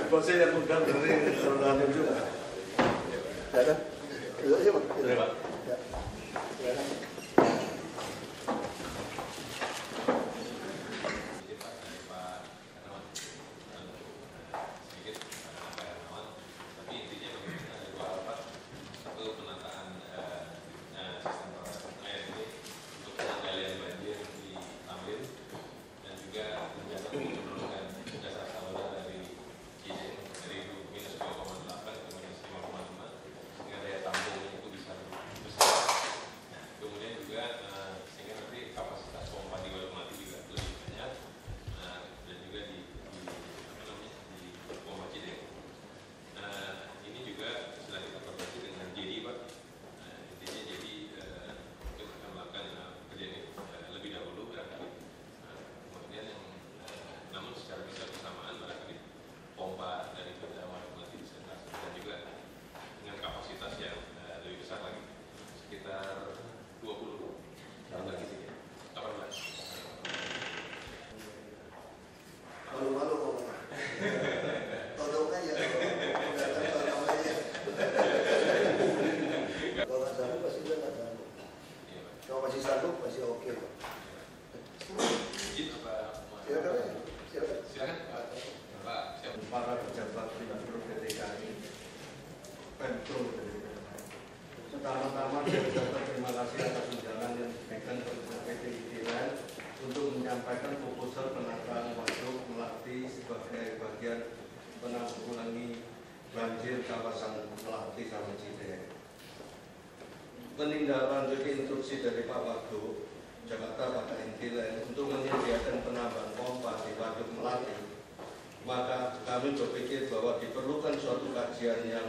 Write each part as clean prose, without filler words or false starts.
Proses yang undang dari saudara juga. Ya kan? Duduk aja Pak. Terima. Ya. Silakan. Para pejabat Pemprov DKI, Pemprov pertama-tama saya ucapkan terima kasih atas undangan yang diberikan kepada PT IDILAN untuk menyampaikan proposal penataan waduk Melati sebagai bagian penanggulangi banjir kawasan Melati sama Cideng. Menindaklanjuti instruksi dari Pak Wagub Jakarta pada IDILAN untuk menyediakan penambahan pompa di waduk Melati, maka kami berpikir bahwa diperlukan suatu kajian yang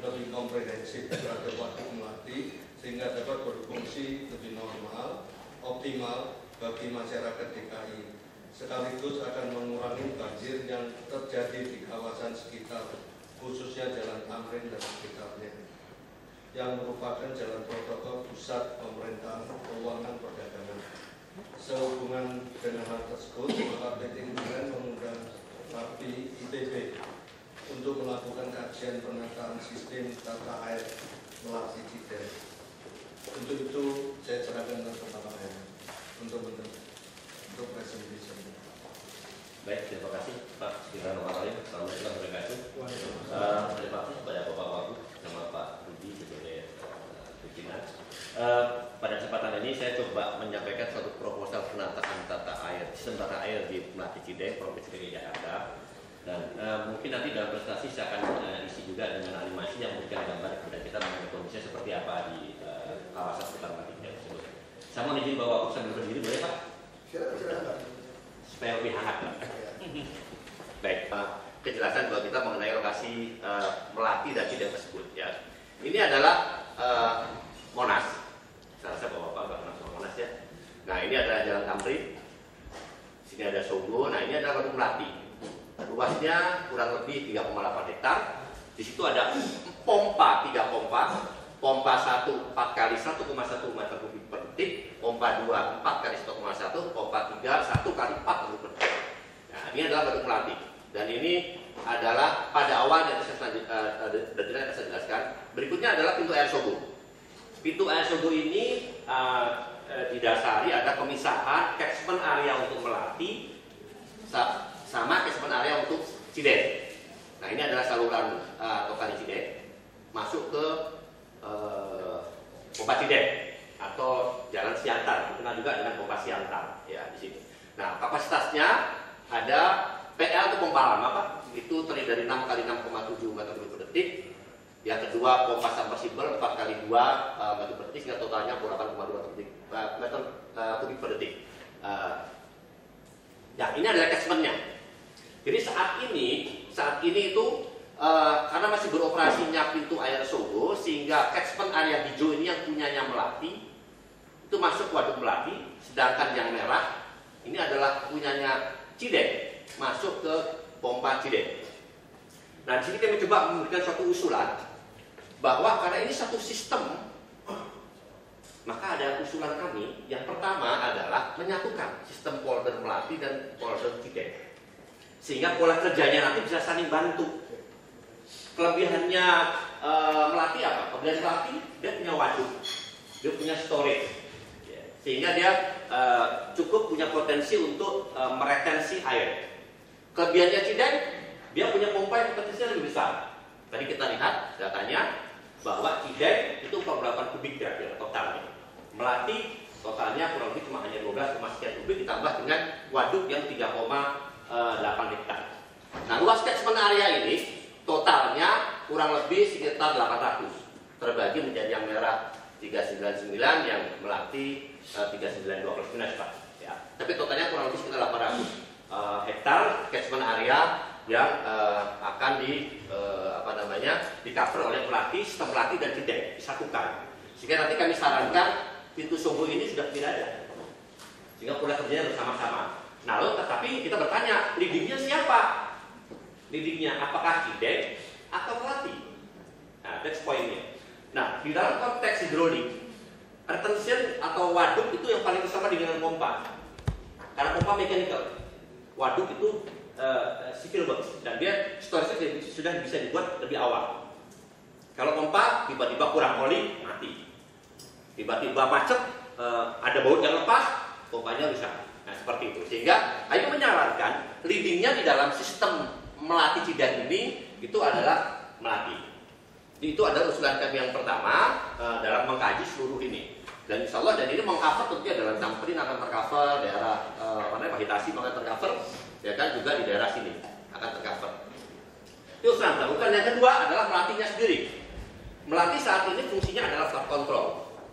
lebih komprehensif terhadap waduk Melati sehingga dapat berfungsi lebih normal, optimal bagi masyarakat DKI, sekaligus akan mengurangi banjir yang terjadi di kawasan sekitar, khususnya Jalan Tamrin dan sekitarnya, yang merupakan jalan protokol pusat pemerintahan keuangan perdagangan. Sehubungan dengan hal tersebut, maka PT IDILAN mengundang Rapi ITB untuk melakukan kajian penataan sistem tata air Melati Cideng. Untuk itu saya serahkan ke Kepala Daerah untuk presentation. Baik, terima kasih Pak Sekirawan Warahmatullahi wabarakatuh. Terima kasih kepada Bapak Wagub sama Pak Rudi sebagai pimpinan. Pada kesempatan ini saya coba menyampaikan suatu proposal penataan sistem tata air di Melati Cideng, Provinsi DKI Jakarta. Dan mungkin nanti dalam presentasi saya akan isi juga dengan animasi yang memberikan gambar kepada kita mengenai kondisinya seperti apa di kawasan sekitar Melati Cideng tersebut. Saya mau izin Bapak Wagub sambil berdiri, boleh Pak? Silakan. Supaya lebih hangat Pak. Baik, kejelasan bahwa kita mengenai lokasi Melati dan Cideng tersebut ya. Ini adalah Monas. Saya rasa Bapak kenal sama Monas ya. Nah, ini adalah Jalan Tamrin. Sini ada Sogo. Nah, ini adalah waduk Melati. Luasnya kurang lebih 3,8 hektar. Di situ ada pompa, 3 pompa. Pompa 1 4 kali 1,1 meter kubik per detik, pompa 2 4 kali 1,1, pompa 3 1 kali 4 meter kubik per detik. Nah, ini adalah waduk Melati. Dan ini adalah pada awalnya saya jelaskan. Berikutnya adalah pintu air Sogo. Pintu air Sogo ini didasari ada pemisahan catchment area untuk Melati sama catchment area untuk Cideng. Nah, ini adalah saluran atau kali Cideng masuk ke pompa Cideng atau Jalan Siantar, dikenal juga dengan pompa Siantar ya di sini. Nah, kapasitasnya ada PL itu pompa lama Pak, itu terdiri dari 6 kali 6,7 meter kubik per detik. Yang kedua pompa submersible 4 kali 2 meter per detik sehingga totalnya 8,2 meter kubik per detik. Ya, ini adalah catchment-nya. Jadi saat ini itu karena masih beroperasinya pintu air Sogo, sehingga catchment area hijau ini yang punyanya Melati itu masuk ke waduk Melati, sedangkan yang merah ini adalah punyanya Cideng masuk ke pompa Cideng. Nah, di sini kami coba memberikan suatu usulan bahwa karena ini satu sistem, maka ada usulan kami. Yang pertama adalah menyatukan sistem polder Melati dan polder Cideng, sehingga pola kerjanya nanti bisa saling bantu. Kelebihannya Melati apa? Kelebihan Melati dia punya waduk, dia punya storage, sehingga dia cukup punya potensi untuk meretensi air. Kelebihannya Cideng, dia punya pompa yang potensinya lebih besar. Tadi kita lihat datanya bahwa Cideng itu 48 kubik kira-kira totalnya. Melati totalnya kurang lebih cuma hanya 12, sekian kubik ditambah dengan waduk yang 3,8 hektar. Nah, luas catchment area ini totalnya kurang lebih sekitar 800, terbagi menjadi yang merah 399, yang Melati 392 Pak. Ya. Tapi totalnya kurang lebih sekitar 800 hektar catchment area yang akan di cover oleh Melati, sistem Melati dan Cideng disatukan. Sehingga nanti kami sarankan pintu Sogo ini sudah tidak ada, sehingga pola kerjanya bersama-sama. Nah, lalu tetapi kita bertanya, leadingnya siapa? Leadingnya apakah Cideng atau Melati? Nah, that's pointnya. Nah, di dalam konteks hidrolik, retention atau waduk itu yang paling bersama dengan pompa. Karena pompa mechanical, waduk itu civil works, dan dia storage sudah bisa dibuat lebih awal. Kalau pompa tiba-tiba kurang oli, mati. Tiba-tiba macet, ada baut yang lepas, pompanya rusak. Nah, seperti itu. Sehingga Ayu menyarankan leadingnya di dalam sistem Melati Cideng ini itu adalah Melati. Itu adalah usulan kami yang pertama dalam mengkaji seluruh ini. Dan insya Allah, dan ini mengcover tentunya dalam Samprin akan tercover, daerah Pahitasi akan tercover, ya kan, juga di daerah sini akan tercover. Itu usulan terbuka. Yang kedua adalah Melatinya sendiri. Melati saat ini fungsinya adalah flood control.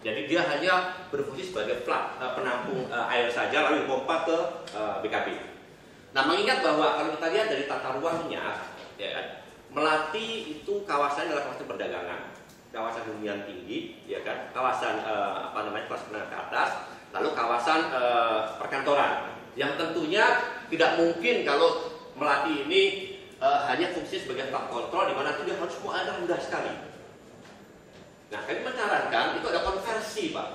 Jadi dia hanya berfungsi sebagai flood penampung air saja, lalu dipompa ke BKP. Nah, mengingat bahwa kalau kita lihat dari tata ruangnya, ya kan, Melati itu kawasannya adalah kawasan perdagangan, kawasan hunian tinggi, ya kan, kawasan kelas menengah ke atas, lalu kawasan perkantoran, yang tentunya tidak mungkin kalau Melati ini hanya fungsi sebagai flood control, di mana itu dia harus semua ada mudah sekali. Nah, kami menyarankan itu ada konversi, Pak,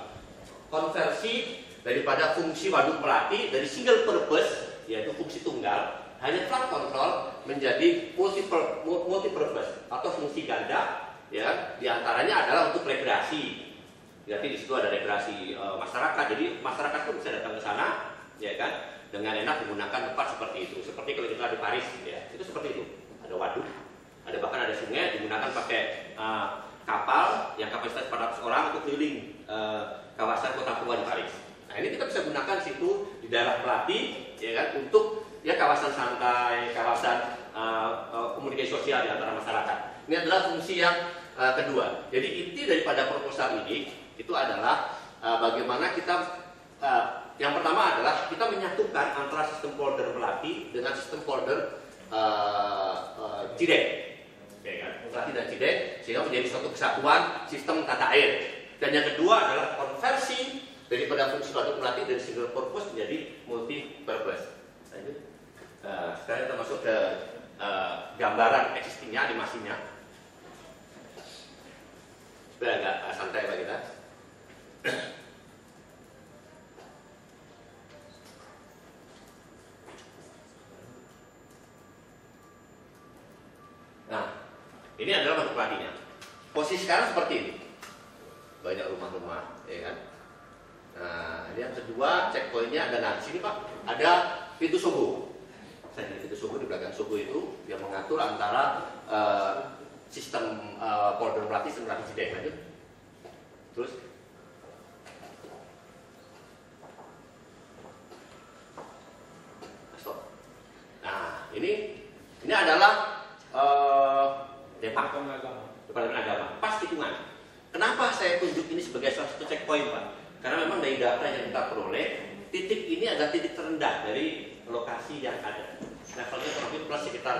konversi daripada fungsi waduk Melati dari single purpose, yaitu fungsi tunggal, hanya flood control, menjadi multi purpose atau fungsi ganda, ya, diantaranya adalah untuk rekreasi. Jadi di situ ada rekreasi masyarakat, jadi masyarakat pun bisa datang ke sana, ya kan, dengan enak menggunakan tempat seperti itu. Seperti kalau kita di Paris, ya, itu seperti itu. Ada waduk, ada bahkan ada sungai, digunakan pakai kapal yang kapasitas 400 orang untuk keliling kawasan kota tua di Paris. Nah, ini kita bisa gunakan situ di daerah Melati, ya kan, untuk ya kawasan santai, kawasan komunikasi sosial di antara masyarakat. Ini adalah fungsi yang kedua. Jadi inti daripada proposal ini itu adalah bagaimana kita yang pertama adalah kita menyatukan antara sistem polder Melati dengan sistem polder Cideng. Ya kan? Melati dan Cideng, sehingga menjadi suatu kesatuan sistem tata air. Dan yang kedua adalah konversi daripada fungsi waduk Melati dari single purpose menjadi multi purpose. Sekarang kita masuk ke gambaran existingnya, animasinya. Supaya agak santai Pak kita. Nah, ini adalah waduk Melatinya. Posisi sekarang seperti ini. Banyak rumah-rumah, ya kan. Nah, ini yang kedua, checkpointnya ada. Nah, di sini Pak, ada pintu Sogo. Pintu Sogo, di belakang Sogo itu yang mengatur antara sistem polder Melati dan Melati Cideng. Lanjut. Terus. Stop. Nah, ini adalah Departemen Agama, pas tikungan. Kenapa saya tunjuk ini sebagai salah satu checkpoint, Pak? Karena memang dari data yang kita peroleh, titik ini adalah titik terendah dari lokasi yang ada. Levelnya kurang lebih plus sekitar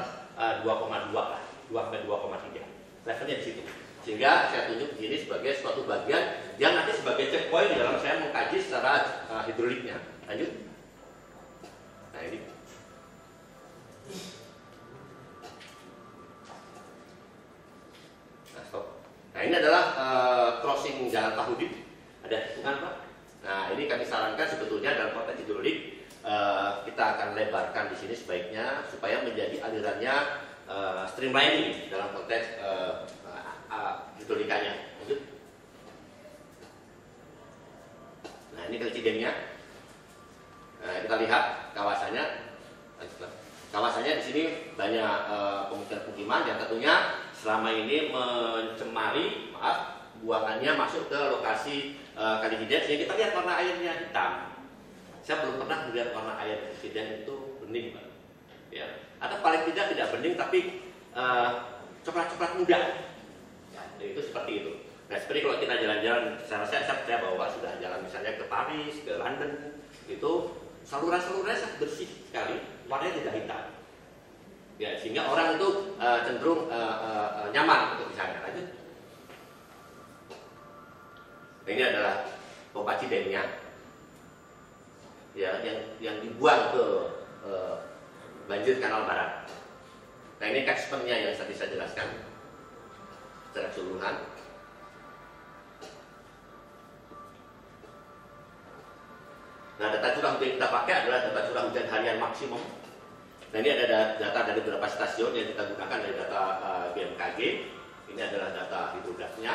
2,2 lah, 2,3. Levelnya di situ. Sehingga saya tunjuk ini sebagai suatu bagian yang nanti sebagai checkpoint dalam saya mengkaji secara hidroliknya. Lanjut. Nah, ini. Nah, ini adalah crossing Jalan Tahudin, ada tikungan Pak. Nah, ini kami sarankan sebetulnya dalam konteks hidrolik kita akan lebarkan di sini sebaiknya supaya menjadi alirannya streamlining dalam konteks hidrolikanya. Nah, ini kalicidengnya. Nah, kita lihat kawasannya. Kawasannya di sini banyak pemukiman-pemukiman yang tentunya selama ini mencemari buangannya masuk ke lokasi Kalicideng, sehingga kita lihat warna airnya hitam. Saya belum pernah melihat warna air Kalicideng itu bening, Pak. Ya. Atau paling tidak bening tapi coklat-coklat muda. Ya, itu seperti itu. Nah, seperti kalau kita jalan-jalan, saya percaya bahwa sudah jalan misalnya ke Paris, ke London, itu saluran-salurannya sangat bersih sekali, warnanya tidak hitam. Ya, sehingga orang itu cenderung nyaman untuk di sana. Lanjut. Ini adalah pompa Cidengnya, ya, yang dibuang ke banjir Kanal Barat. Nah, ini catchment-nya yang tadi saya jelaskan secara keseluruhan. Nah, data curah hujan yang kita pakai adalah data curah hujan harian maksimum. Nah, ini ada data dari beberapa stasiun yang kita gunakan dari data BMKG. Ini adalah data hidrografinya.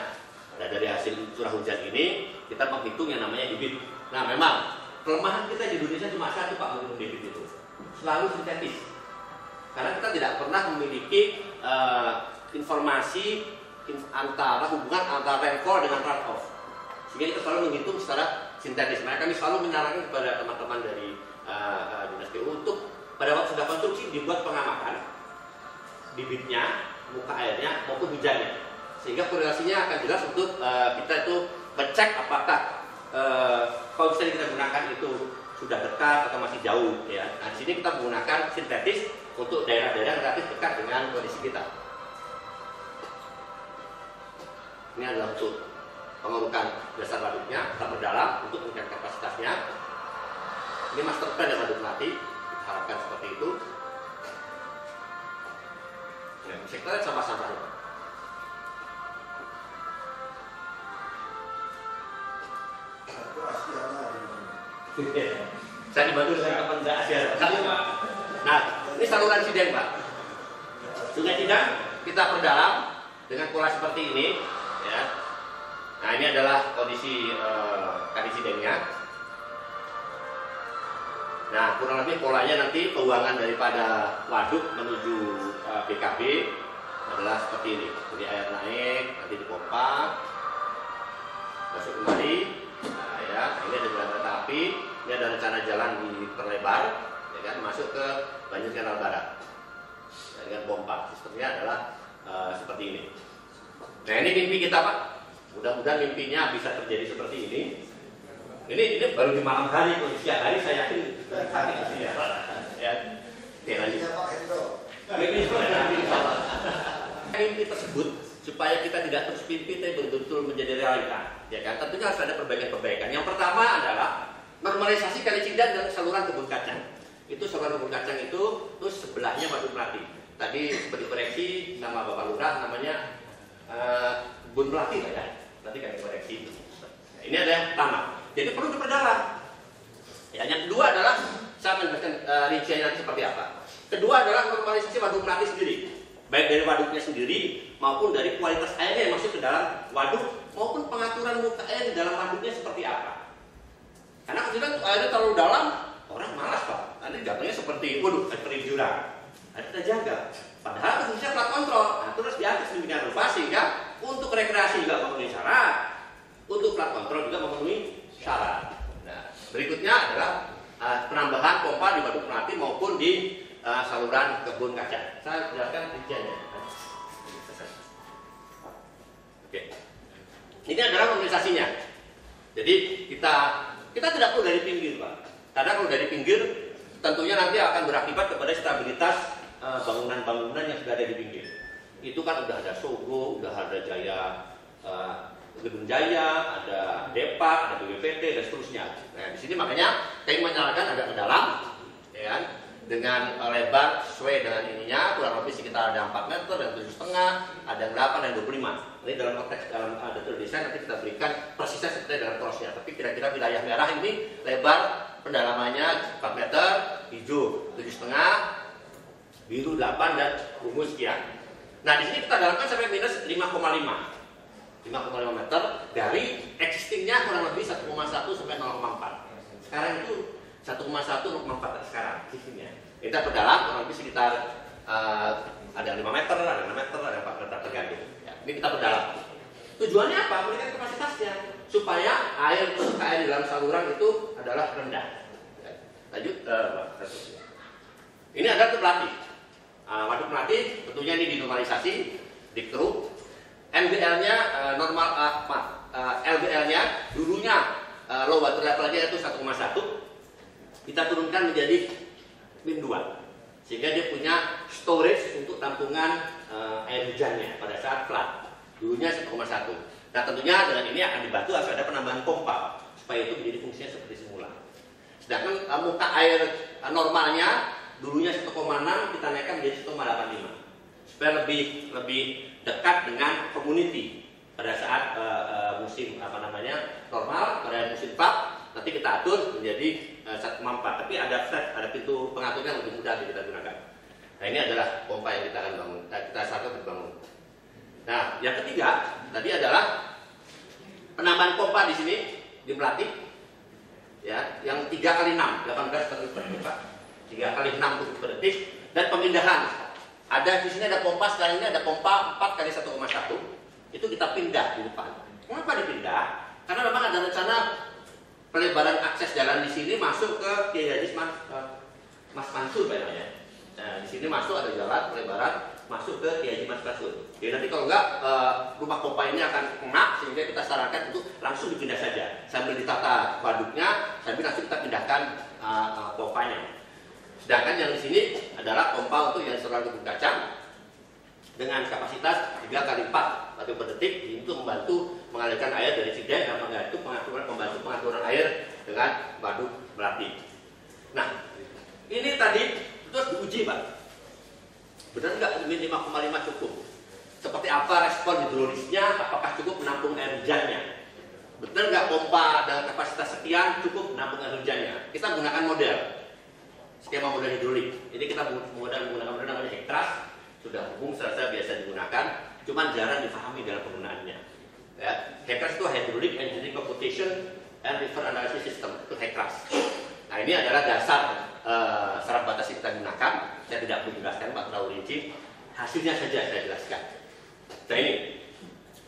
Nah, dari hasil curah hujan ini kita menghitung yang namanya debit. Nah, memang kelemahan kita di Indonesia cuma satu, Pak, menghitung debit itu. Selalu sintetis. Karena kita tidak pernah memiliki informasi antara hubungan antara rainfall dengan runoff. Sehingga kita selalu menghitung secara sintetis. Makanya kami selalu menyarankan kepada teman-teman dari Dinas PU untuk pada waktu sudah konstruksi dibuat pengamatan bibitnya, muka airnya maupun hujannya, sehingga korelasinya akan jelas untuk kita itu ngecek apakah konsep yang kita gunakan itu sudah dekat atau masih jauh. Ya. Nah, di sini kita menggunakan sintetis untuk daerah-daerah relatif dekat dengan kondisi kita. Ini adalah untuk pengerukan dasar waduknya, kita perdalam untuk meningkatkan kapasitasnya. Ini master plan dari Waduk Melati, kita harapkan seperti itu. Ya, bisa kita lihat sampah-sampahnya. Saya dibantu dengan teman Asia. Nah, ini saluran Cideng, Pak. Sungai Cideng kita perdalam dengan pola seperti ini, ya. Nah, ini adalah kondisi Kalicidengnya. Nah, kurang lebih polanya nanti pembuangan daripada waduk menuju BKB adalah seperti ini. Jadi air naik, nanti dipompa, masuk kembali. Nah, ya, ini ada jalan kereta api, ini ada rencana jalan diperlebar, ya kan, masuk ke banjir Kanal Barat. Nah, dengan pompa, sistemnya adalah seperti ini. Nah, ini mimpi kita, Pak. Mudah-mudahan mimpinya bisa terjadi seperti ini. Ini baru di malam hari, kondisi siang hari saya yakin nanti ya. Ya. Oke, lanjut. Mimpi tersebut supaya kita tidak terus mimpi tapi betul-betul menjadi realita, ya kan? Tentunya harus ada perbaikan-perbaikan. Yang pertama adalah normalisasi Kalicideng dan saluran kebun kacang. Itu saluran kebun kacang itu terus sebelahnya Waduk Melati. Tadi seperti koreksi nama Bapak Lurah namanya kebun Melati lah ya. Nanti kami koreksi. Nah, ini ada yang pertama. Jadi perlu diperdalam. Ya, yang kedua adalah saya menjelaskan rinciannya nanti seperti apa. Kedua adalah normalisasi Waduk Melati sendiri, baik dari waduknya sendiri maupun dari kualitas airnya yang masuk ke dalam waduk maupun pengaturan muka air di dalam waduknya seperti apa. Karena kemudian airnya terlalu dalam, orang malas, Pak. Nanti jatuhnya seperti seperti jurang. Nah, kita jaga. Padahal fungsinya plat kontrol. Nah, terus di atas demikian rupa sehingga untuk rekreasi juga memenuhi syarat, untuk plat kontrol juga memenuhi syarat. Nah, berikutnya adalah penambahan pompa di Waduk Melati maupun di saluran kebun kacang. Saya jelaskan rinciannya. Oke. Ini adalah normalisasinya. Jadi kita tidak perlu dari pinggir, Pak. Karena kalau dari pinggir tentunya nanti akan berakibat kepada stabilitas bangunan-bangunan yang sudah ada di pinggir. Itu kan udah ada Sogo, udah ada Gedung Jaya, ada Depak, ada BPPT dan seterusnya. Nah, di sini makanya kami menyarankan agak ke dalam, ya kan? Dengan lebar sesuai dengan ininya kurang lebih sekitar ada 4 meter dan 7,5, ada 8 dan 25. Ini dalam konteks detail desain nanti kita berikan persisnya seperti dalam crossnya. Tapi kira-kira wilayah merah ini lebar pendalamannya 4 meter, hijau 7,5, biru 8 dan ungu sekian. Nah di sini kita dalamkan sampai minus 5,5 meter dari existingnya kurang lebih 1,1 sampai 0,4. Sekarang itu 1,1 0,4 sekarang existingnya. Kita perdalam kurang lebih sekitar ada 5 meter, ada 6 meter, ada 4 meter tergantung. Ya, ini kita perdalam. Tujuannya apa? Meningkatkan kapasitasnya supaya air di dalam saluran itu adalah rendah. Ya, lanjut. Ini adalah pelatih. Waduk melati tentunya ini dinormalisasi, dikeruk. LBL-nya LBL-nya dulunya low water level-nya itu 1,1. Kita turunkan menjadi min 2. Sehingga dia punya storage untuk tampungan air hujannya pada saat flood. Dulunya 1,1. Nah tentunya dengan ini akan dibantu harus ada penambahan pompa supaya itu menjadi fungsinya seperti semula. Sedangkan muka air normalnya dulunya 1,6 kita naikkan menjadi 1,85 supaya lebih dekat dengan community pada saat musim normal, pada musim flood nanti kita atur menjadi 1,4. Tapi ada flat, ada pintu pengaturnya lebih mudah kita gunakan. Nah ini adalah pompa yang kita akan bangun, kita akan dibangun. Nah yang ketiga tadi adalah penambahan pompa di sini di Melati, ya, yang 3x6, 18 kali per detik, 3x6 per detik, dan pemindahan. Ada di sini ada pompa, sekarang ini ada pompa 4 kali 1,1. Itu kita pindah di depan. Kenapa dipindah? Karena memang ada rencana pelebaran akses jalan di sini masuk ke Kiai Haji Mas Mansur namanya. Nah, di sini masuk ada jalan pelebaran masuk ke Kiai Haji Mas Mansur. Jadi nanti kalau enggak rumah pompa ini akan kena, sehingga kita sarankan untuk langsung dipindah saja. Sambil ditata waduknya, sambil langsung kita pindahkan pompanya. Sedangkan yang di sini adalah pompa untuk yang saluran kebun kacang dengan kapasitas 3x4 waduk per detik untuk membantu mengalirkan air dari Cideng dan membantu pengaturan air dengan waduk Melati. Nah, ini tadi terus diuji, Pak. Benar nggak min 5,5 cukup? Seperti apa respon hidrolisnya? Apakah cukup menampung air hujannya? Benar nggak pompa dengan kapasitas sekian cukup menampung air hujannya? Kita gunakan model skema model hidrolik. Ini kita menggunakan model namanya Hectras. Sudah umum, serasa biasa digunakan, cuman jarang dipahami dalam penggunaannya. Ya, Hectras itu Hydraulic Engineering Computation and River Analysis System, itu Hectras. Nah ini adalah dasar syarat batas yang kita gunakan. Saya tidak perlu jelaskan, Pak, terlalu rinci. Hasilnya saja saya jelaskan. Nah ini,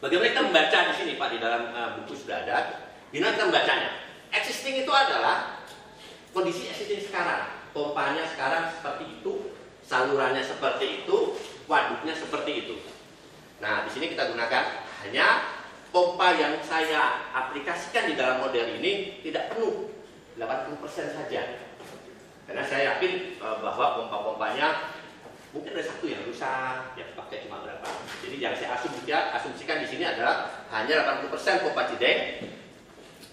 bagaimana kita membaca di sini, Pak, di dalam buku sudah ada. Gimana kita membacanya? Existing itu adalah kondisi existing sekarang. Pompanya sekarang seperti itu, salurannya seperti itu, waduknya seperti itu. Nah, di sini kita gunakan hanya pompa yang saya aplikasikan di dalam model ini tidak penuh, 80% saja. Karena saya yakin bahwa pompa-pompanya mungkin ada satu yang rusak, yang pakai cuma berapa. Jadi yang saya asumsikan di sini adalah hanya 80% pompa Cideng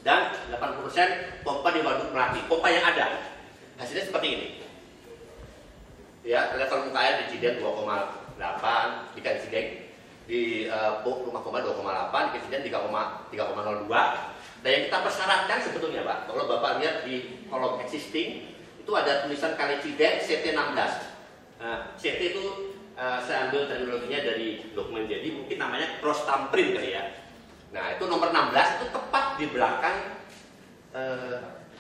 dan 80% pompa di waduk Melati, pompa yang ada. Hasilnya seperti ini. Ya, level muka air di Cideng 2,8, di Kali Cideng di rumah pompa 2,8, di Cideng 3,02. Dan yang kita persyaratkan sebetulnya, Pak, kalau Bapak lihat di kolom existing itu ada tulisan Kali Cideng CT16. CT itu saya ambil terminologinya dari dokumen, jadi mungkin namanya cross thumbprint kali ya. Nah, itu nomor 16 itu tepat di belakang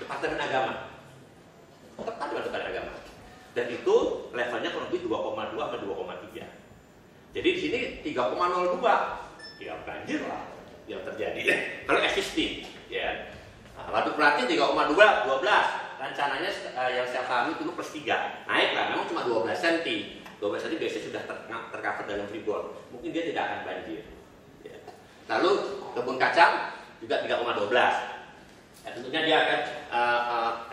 Departemen Agama. Tepat di Departemen Agama. Dan itu levelnya kurang lebih 2,2 sampai 2,3. Jadi di sini 3,02. Ya banjir lah yang terjadi. Kalau existing, ya. Nah, waduk Melati 3,2, 12. Rencananya yang saya pahami dulu plus 3. Naik lah, memang cuma 12 cm. 12 cm biasanya sudah tercover dalam freeboard. Mungkin dia tidak akan banjir. Ya. Lalu kebun kacang juga 3,12. Ya, tentunya dia akan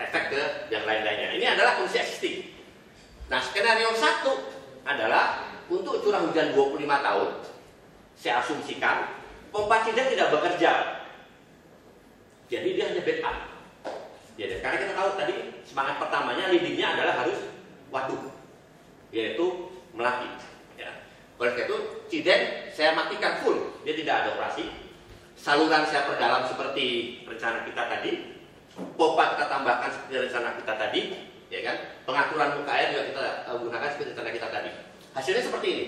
efek ke yang lain-lainnya. Ini adalah kondisi existing. Nah, skenario 1 adalah untuk curah hujan 25 tahun. Saya asumsikan pompa Cideng tidak bekerja. Jadi dia hanya backup. Ya, karena kita tahu tadi semangat pertamanya leadingnya adalah harus waduk, yaitu Melati. Ya. Oleh karena itu Cideng saya matikan full, dia tidak ada operasi. Saluran saya perdalam seperti rencana kita tadi. pompa kita tambahkan seperti rencana kita tadi, ya kan? Pengaturan muka air juga kita gunakan seperti rencana kita tadi. Hasilnya seperti ini.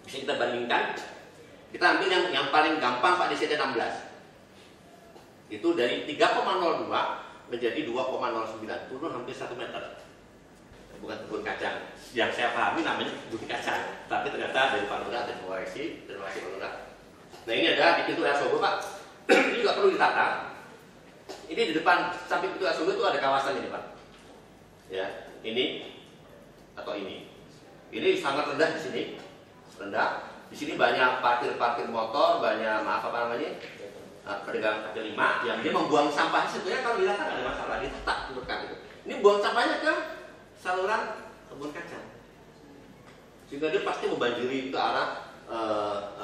Bisa kita bandingkan. Kita ambil yang paling gampang Pak DCT 16. Itu dari 3,02 menjadi 2,09, turun hampir 1 meter. Bukan kebun kacang. Yang saya pahami namanya kebun kacang, tapi ternyata dari Pak Lurah ada koreksi. Terima kasih Pak Lurah. Nah ini adalah di pintu Asobo Pak. Ini juga perlu ditata. Ini di depan samping pintu Asobo itu ada kawasan ini Pak. Ya, ini atau ini. Ini sangat rendah di sini, rendah. Di sini banyak parkir motor, banyak pedagang kaki lima yang dia membuang sampah. Sebetulnya kalau dilihat ada masalah, ditetap menurutkan itu. Ini buang sampahnya ke saluran kebun kacang, sehingga dia pasti membanjiri ke arah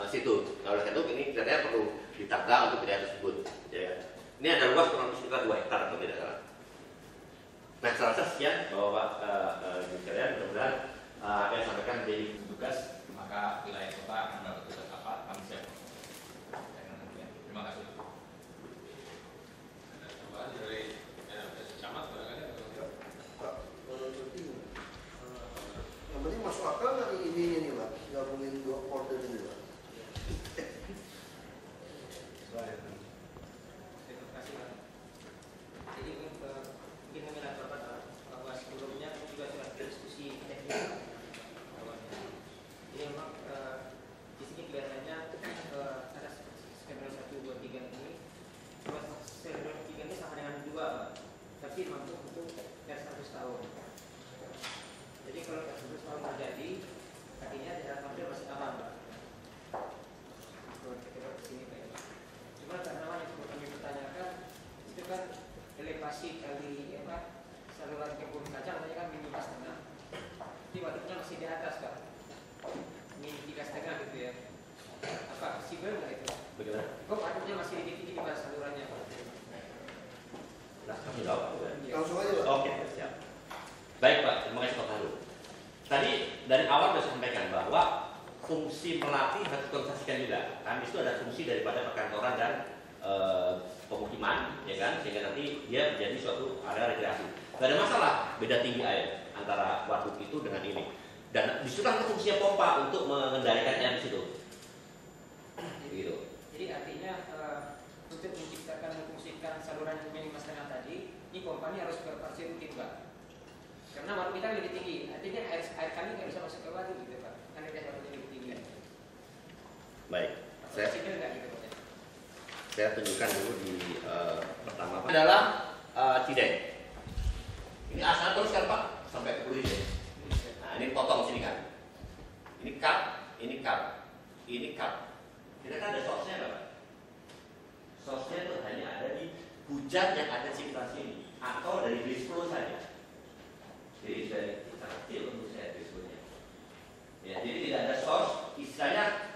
situ. Oleh karena itu ini kelihatannya perlu ditata untuk wilayah tersebut. Ya. Ini ada luas kurang lebih sekitar 2 hektar kalau tidak salah. Nah, saya rasa sekian bahwa sekalian mudah-mudahan yang sampaikan dari tugas, maka wilayah kota akan dapat tugas apa? Kami siap. Terima kasih. Ada tambahan dari camat barangkali? Pak, berarti yang penting masuk akal nggak ini nih Pak, gabungin 2 order ini Pak. Terima kasih Pak. Jadi mungkin meminta Bapak bahwa sebelumnya kami juga sudah diskusi teknis awalnya. Jadi memang di sini kelihatannya ada skenario 1, 2, 3 ini. Cuma skenario 3 ini sama dengan 2 Pak, tapi mampu untuk gas 100 tahun. Jadi kalau gas 100 tahun terjadi, artinya daerah tampil masih aman Pak. Kalau kita sini Pak. Cuma karena yang perlu kami pertanyakan itu kan elevasi kali saluran kebun kacang tadi kan minimal 1,5. Jadi waduknya masih di atas Pak. Ini 3,5 gitu ya. Apa sibel nggak itu? bagaimana? Kok waduknya masih lebih tinggi di bawah salurannya Pak? Nah, kami jawab. Iya. Langsung aja Pak. Oke, siap. Baik Pak, terima kasih Pak Haru. Tadi dari awal sudah sampaikan bahwa fungsi melatih harus dikonsentrasikan juga. Kan itu ada fungsi daripada perkantoran dan pemukiman, ya kan, sehingga nanti dia menjadi suatu area rekreasi. Gak ada masalah beda tinggi air antara waduk itu dengan ini. Dan disitulah fungsinya pompa untuk mengendalikan air di situ. Gitu. Jadi artinya untuk menciptakan memfungsikan saluran minimal 1,5 tadi, ini pompa ini harus beroperasi rutin Pak. Karena waduk kita lebih tinggi, artinya air kami nggak bisa masuk ke waduk gitu Pak. Karena dia waduknya lebih tinggi. Baik, saya Sibel nggak gitu Pak? saya tunjukkan dulu di pertama Pak. Adalah Cideng. Ini asal terus kan Pak sampai ke Cideng. Nah ini potong sini kan. Ini cut, ini cut, ini cut. Kita kan ada source-nya Pak. Source-nya itu hanya ada di hujan yang ada di sekitar sini atau dari base flow saja. Jadi dari kita kecil untuk saya base flow-nya. Ya, jadi tidak ada source, istilahnya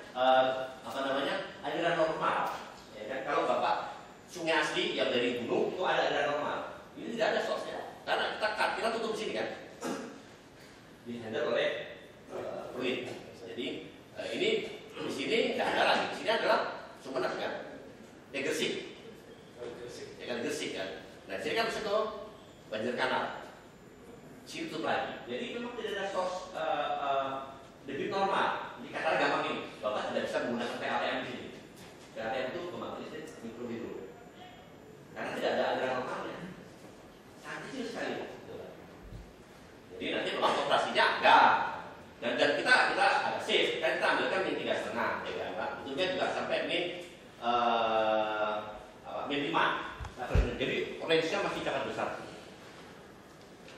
aliran normal. Ya kan? Kalau Bapak sungai asli yang dari gunung itu ada aliran normal. Ini tidak ada source-nya. Karena kita tutup sini kan. Dihandle oleh fluid. Jadi ini di sini tidak ada lagi. Di sini adalah Sumeneb kan. Gresik. Ya kan Gresik kan. Nah, di sini kan bisa ke banjir kanal. Sini tutup lagi. Jadi memang tidak ada source debit normal. Jadi kata gampang ini, Bapak tidak bisa menggunakan PLTM di sini. PLTM itu pembangkit listrik mikrohidro. Karena tidak ada aliran normalnya. Sangat kecil sekali. Jadi nanti memang operasinya enggak. Dan kita agak safe. Kan kita ambilkan min 3,5, ya kan Pak. Betulnya juga sampai min 5. Jadi range-nya masih sangat besar.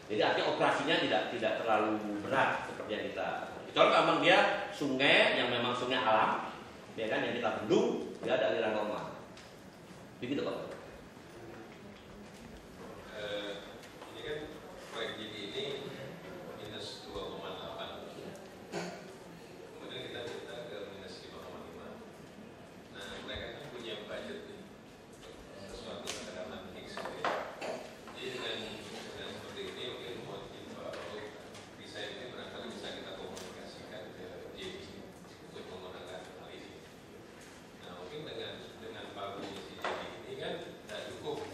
Jadi artinya operasinya tidak terlalu berat seperti yang kita. Kalau memang dia sungai yang memang sungai alam, ya kan, yang kita bendung, dia ada aliran normal. Begitu Pak. Ini kan proyek JD ini minus 2,8. Kemudian kita minta ke minus 5,5. Nah, mereka kan punya budget nih, sesuatu tekanan fix. Jadi dengan seperti ini, mungkin mau bisa ini barangkali bisa kita komunikasikan ke JD untuk menggunakan hal ini. Nah, mungkin dengan bagus si JD ini kan tidak cukup.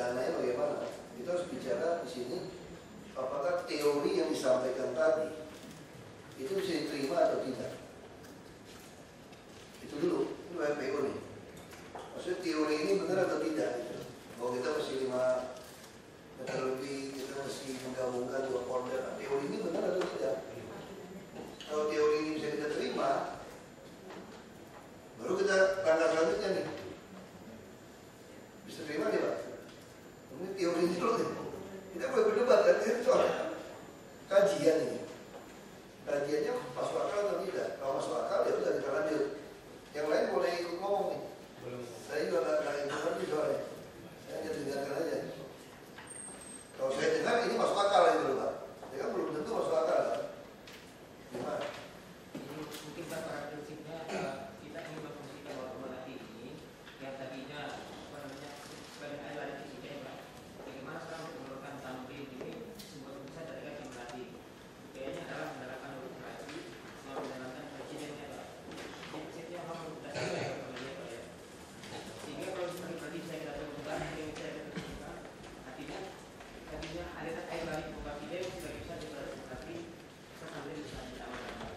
dananya bagaimana. Kita harus bicara di sini apakah teori yang disampaikan tadi itu bisa diterima atau tidak. Itu dulu, itu FPO nih. Maksudnya teori ini benar atau tidak gitu. Bahwa kita mesti 5 meter lebih, kita mesti menggabungkan 2 polder. Teori ini benar atau tidak? Kalau teori ini bisa kita terima, baru kita langkah selanjutnya nih. Bisa terima nih Pak? Ini teori ini dulu nih. Kita boleh berdebat kan, ini soal kajian ini. Kajiannya masuk akal atau tidak? Kalau masuk akal ya udah kita lanjut. Yang lain boleh ikut ngomong nih. Saya juga nggak ikut ngerti soalnya. Saya hanya dengarkan aja. Kalau saya dengar ini masuk akal itu loh Pak. Ya kan belum tentu masuk akal kan? Gimana? Mungkin pada prinsipnya kita ingin memfungsikan waktu nanti ini yang tadinya sebagai ada fisiknya Pak. Bagaimana sekarang untuk menurunkan tampil ini sebuah keputusan dari yang melatih. Kayaknya adalah menggunakan operasi sama menggunakan presidennya Pak. Prinsipnya memang berdasarkan kepada Pak ya. Sehingga kalau misalnya tadi saya tidak terbuka, yang saya tidak terbuka, artinya ada air balik buka video sudah bisa dilakukan sambil bisa diamankan.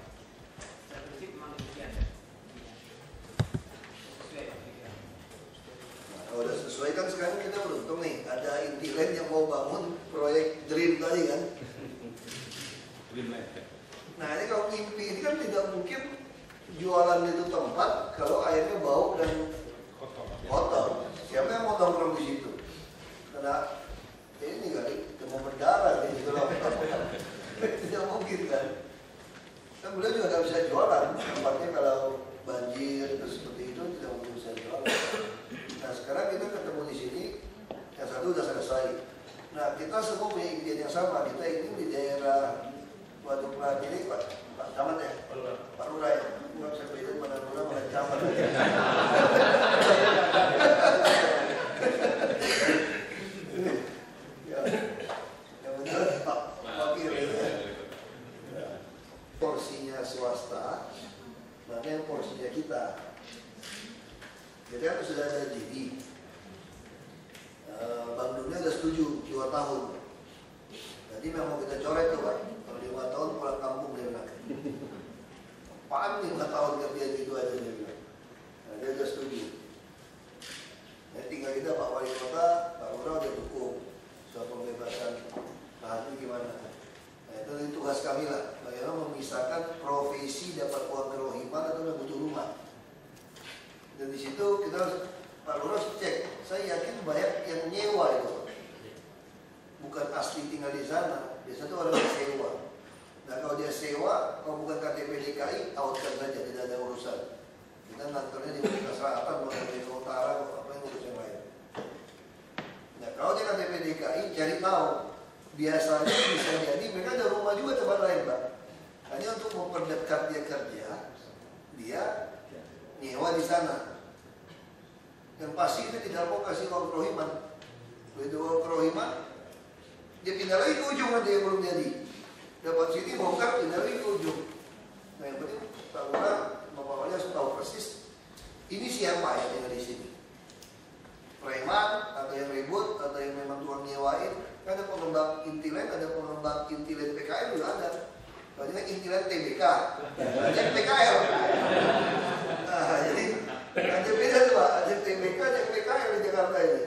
Secara prinsip memang demikian. Sesuai Pak. Kalau udah sesuai kan sekarang kita beruntung nih ada Intiland yang mau bangun proyek Dream tadi kan. Nah ini kalau mimpi ini kan tidak mungkin jualan itu tempat kalau airnya bau dan kotor. Siapa yang mau nongkrong di situ? Karena ini kali mau berdarah di dalam tidak mungkin kan. Kan beliau juga nggak bisa jualan. Tempatnya kalau banjir terus seperti itu tidak mungkin bisa jualan. Nah sekarang kita ketemu di sini, yang satu sudah selesai. Nah kita semua punya impian yang sama. Kita ingin di daerah Waduk Melati ini Pak Camat ya, Pak Lurah ya. Nggak bisa beda mana Lurah mana Camat. Yang benar Pak Wakil. Porsinya swasta, mana yang porsinya kita. Jadi kan sudah ada jadi Bank Dunia sudah setuju 2 tahun. Jadi memang kita coret tuh Pak. Kalau 5 tahun pulang kampung dia bilang. Apaan 5 tahun kerja gitu aja dia bilang. Nah, dia sudah setuju. Jadi tinggal kita Pak Wali Kota, Pak Lurah udah dukung soal pembebasan lahan itu gimana. Nah itu tugas kami lah. Bagaimana memisahkan profesi dapat uang kerohiman atau udah butuh rumah. Dan di situ kita harus Pak Lurah cek. Saya yakin banyak yang nyewa itu, bukan asli tinggal di sana. Biasanya itu orang yang sewa. Nah kalau dia sewa, kalau bukan KTP DKI, outkan saja, tidak ada urusan. Kita ngantornya di Merdeka Selatan, Merdeka Utara, apa yang urusan lain. Nah kalau dia KTP DKI, cari tahu. Biasanya bisa jadi mereka ada rumah juga tempat lain Pak. Hanya untuk memperdekat dia kerja, dia nyewa di sana. Dan pasti itu tidak mau kasih uang kerohiman. Begitu uang kerohiman, dia pindah lagi ke ujung nanti yang belum jadi. Dapat sini bongkar, pindah lagi ke ujung. Nah yang penting Pak Lurah, Bapak Wali harus tahu persis ini siapa yang tinggal di sini. Preman atau yang ribut atau yang memang tukang nyewain. Kan ada pengembang Intiland, ada pengembang Intiland PKL juga ada. Banyak Intiland TBK, banyak PKL. Nah jadi ada beda tuh Pak, ada TBK, ada PKL di Jakarta ini.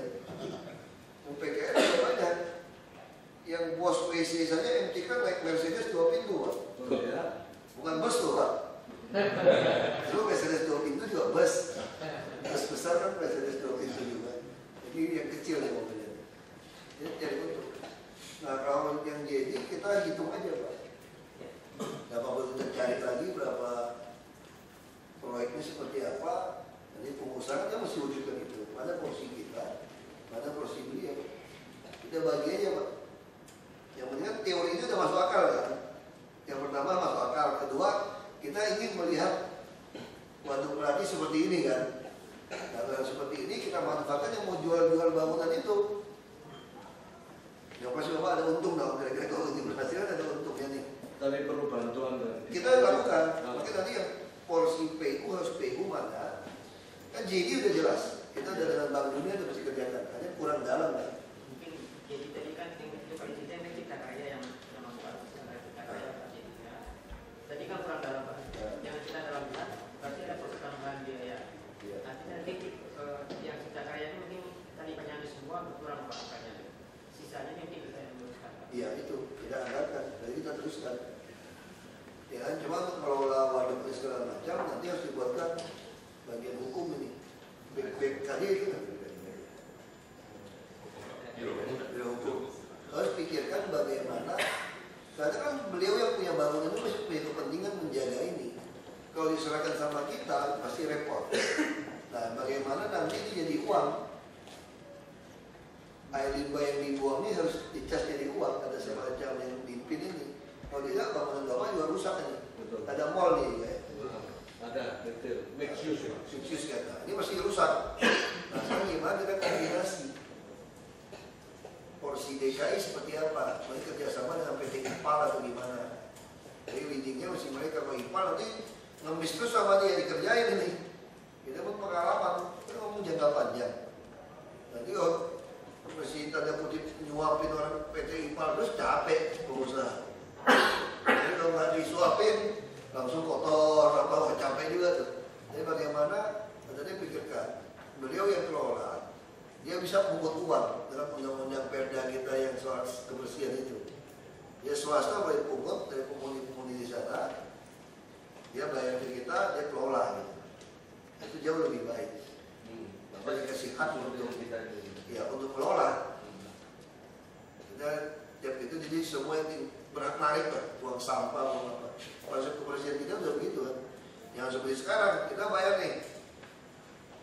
PKL ada banyak. Yang bos WC saja MTK naik Mercedes 2 pintu Pak. Bukan bus tuh Pak. Itu Mercedes 2 pintu juga bus. Bus besar kan Mercedes 2 pintu juga. Jadi yang kecil ya mobilnya. Jadi cari untung. Nah kalau yang jadi kita hitung aja Pak. Berapa perlu kita cari lagi berapa proyeknya seperti apa. Jadi pengusaha kita mesti wujudkan itu. Mana porsi kita, mana porsi beliau. Kita bagi aja Pak. Yang penting kan teori itu sudah masuk akal kan. Yang pertama masuk akal. Kedua kita ingin melihat Waduk Melati seperti ini kan. Kalau seperti ini kita manfaatkan yang mau jual-jual bangunan itu. Ya pasti Bapak ada untung dong. Kira-kira kalau ini berhasil ada untungnya nih. Tapi perlu bantuan dan Kita lakukan. Mungkin nanti yang porsi PU harus PU mana. Kan jadi udah jelas. Kita udah dengan Bank Dunia udah mesti kerjakan. Hanya kurang dalam kan. semua berkurang Pak angkanya. Sisanya mungkin bisa meneruskan Pak. Iya itu kita anggarkan, jadi kita teruskan. Ya kan, cuma untuk mengelola waduk segala macam nanti harus dibuatkan bagian hukum ini. Baik tadi itu kan. Biro hukum. Harus pikirkan bagaimana, karena kan beliau yang punya bangunan itu masih punya kepentingan menjaga ini. Kalau diserahkan sama kita pasti repot. Nah, bagaimana nanti ini jadi uang? Air limbah yang dibuang ini harus dicas jadi uang. Ada semacam yang pimpin ini. Kalau tidak bangunan bapak juga rusak ini. Betul. Ada mall nih, ya. Ada, betul. Mixed use ya. Sukses kata. Ini masih rusak. Nah, sekarang gimana kita kombinasi? Porsi DKI seperti apa? Mereka kerjasama dengan PT IPAL atau gimana? Jadi leadingnya mesti mereka kalau IPAL nanti ngemis terus sama dia dikerjain ini. Kita pun pengalaman, kita ngomong jangka panjang. Nanti kalau mesti tanda kutip nyuapin orang PT IPAL terus capek pengusaha. Jadi kalau nggak disuapin langsung kotor atau capek juga tuh. Jadi bagaimana? Tadi pikirkan, beliau yang kelola, dia bisa pungut uang dalam undang-undang perda kita yang soal kebersihan itu. Dia swasta boleh pungut dari penghuni di sana, dia bayar ke kita, dia kelola gitu. Itu jauh lebih baik. Bapak dikasih hak untuk kita ini. ya untuk kelola. Kita tiap itu jadi semua yang berhak narik kan, buang sampah, buang apa. Proses kebersihan kita udah begitu kan. Yang seperti sekarang kita bayar nih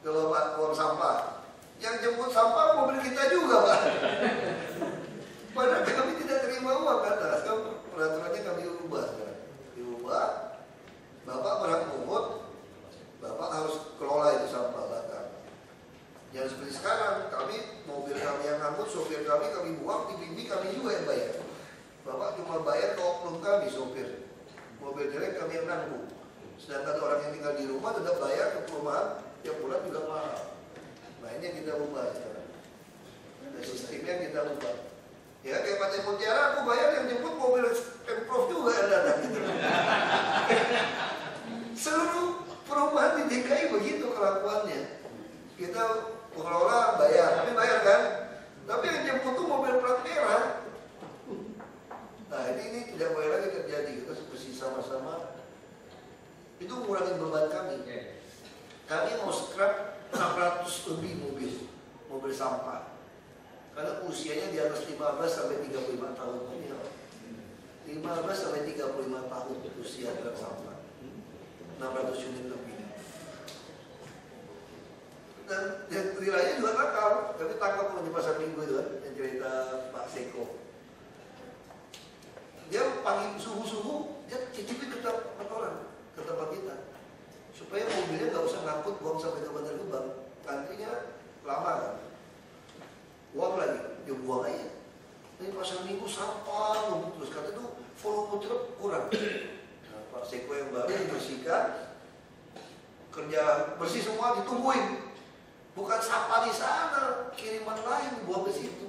kalau buang sampah. Yang jemput sampah mobil kita juga Pak. Padahal kami tidak terima uang kan. Nah, sekarang peraturannya kami ubah sekarang. Diubah, Bapak berhak pungut, Bapak harus kelola itu sampah bakar. Yang seperti sekarang, kami mobil kami yang ngangkut, sopir kami buang, TV kami juga yang bayar. Bapak cuma bayar ke oknum kami sopir. Mobil direct kami yang nanggung. Sedangkan orang yang tinggal di rumah tetap bayar ke perumahan, tiap bulan juga mahal. Nah ini yang kita ubah sekarang. Nah, sistemnya kita ubah. Ya kayak Pantai Mutiara aku bayar yang jemput mobil Pemprov juga ada gitu. Seluruh perumahan di DKI begitu kelakuannya. Kita pengelola bayar, kami bayar kan? Tapi yang jemput tuh mobil plat merah. Nah ini tidak boleh lagi terjadi. Kita mesti sama-sama itu mengurangi beban kami. Kami mau scrap 600 lebih mobil sampah. Karena usianya di atas 15 sampai 35 tahun. 15 sampai 35 tahun usia truk sampah. 600 unit lebih. Dan wilayahnya juga nakal. Kami tangkap di pasar Minggu itu kan, yang cerita Pak Seko. Dia pagi subuh-subuh, dia cicipin ke tempat orang, ke tempat kita. Supaya mobilnya nggak usah ngangkut buang sampai ke Bantar Gebang. Antrinya lama kan. Uang lagi, dia buang aja. Tapi pasar Minggu sampah, terus kata itu volume truk kurang. Nah, Pak Seko yang baru dibersihkan, kerja bersih semua ditungguin. Bukan sampah di sana, kiriman lain buang ke situ.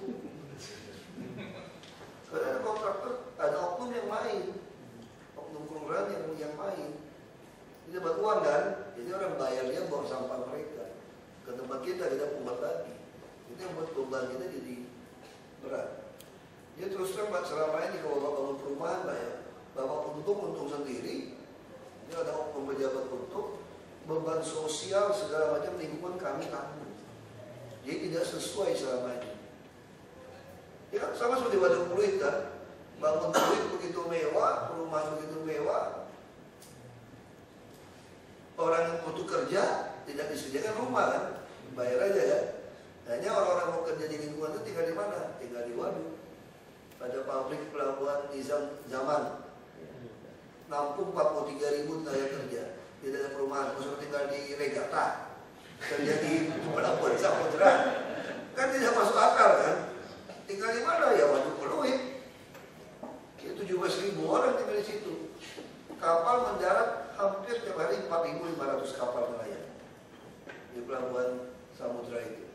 Karena ada kontraktor, ada oknum yang main, oknum kelurahan yang main. Ini dapat uang kan, jadi orang bayar dia buang sampah mereka. Ke tempat kita pungut lagi. Itu yang buat beban kita jadi berat. Dia terus terang Pak, selama ini kalau Bapak bangun perumahan bayar, Bapak untung sendiri. Ini ada oknum pejabat untung, beban sosial segala macam lingkungan kami tanggung. Jadi tidak sesuai selama ini. Ya kan sama seperti Waduk Pluit kan, bangun Pluit begitu mewah, perumahan begitu mewah. Orang yang butuh kerja tidak disediakan rumah kan, bayar aja kan. Hanya orang-orang mau kerja di lingkungan itu tinggal di mana? Tinggal di waduk. Pada pabrik pelabuhan Nizam Zaman, nampung 43.000 tenaga kerja. Tidak ada perumahan, maksudnya tinggal di Regata, kerja di pelabuhan Samudra. Kan tidak masuk akal kan? Tinggal di mana ya? Waduk Pluit. Itu 17.000 orang tinggal di situ. Kapal mendarat hampir tiap hari 4.500 kapal nelayan di pelabuhan Samudra itu.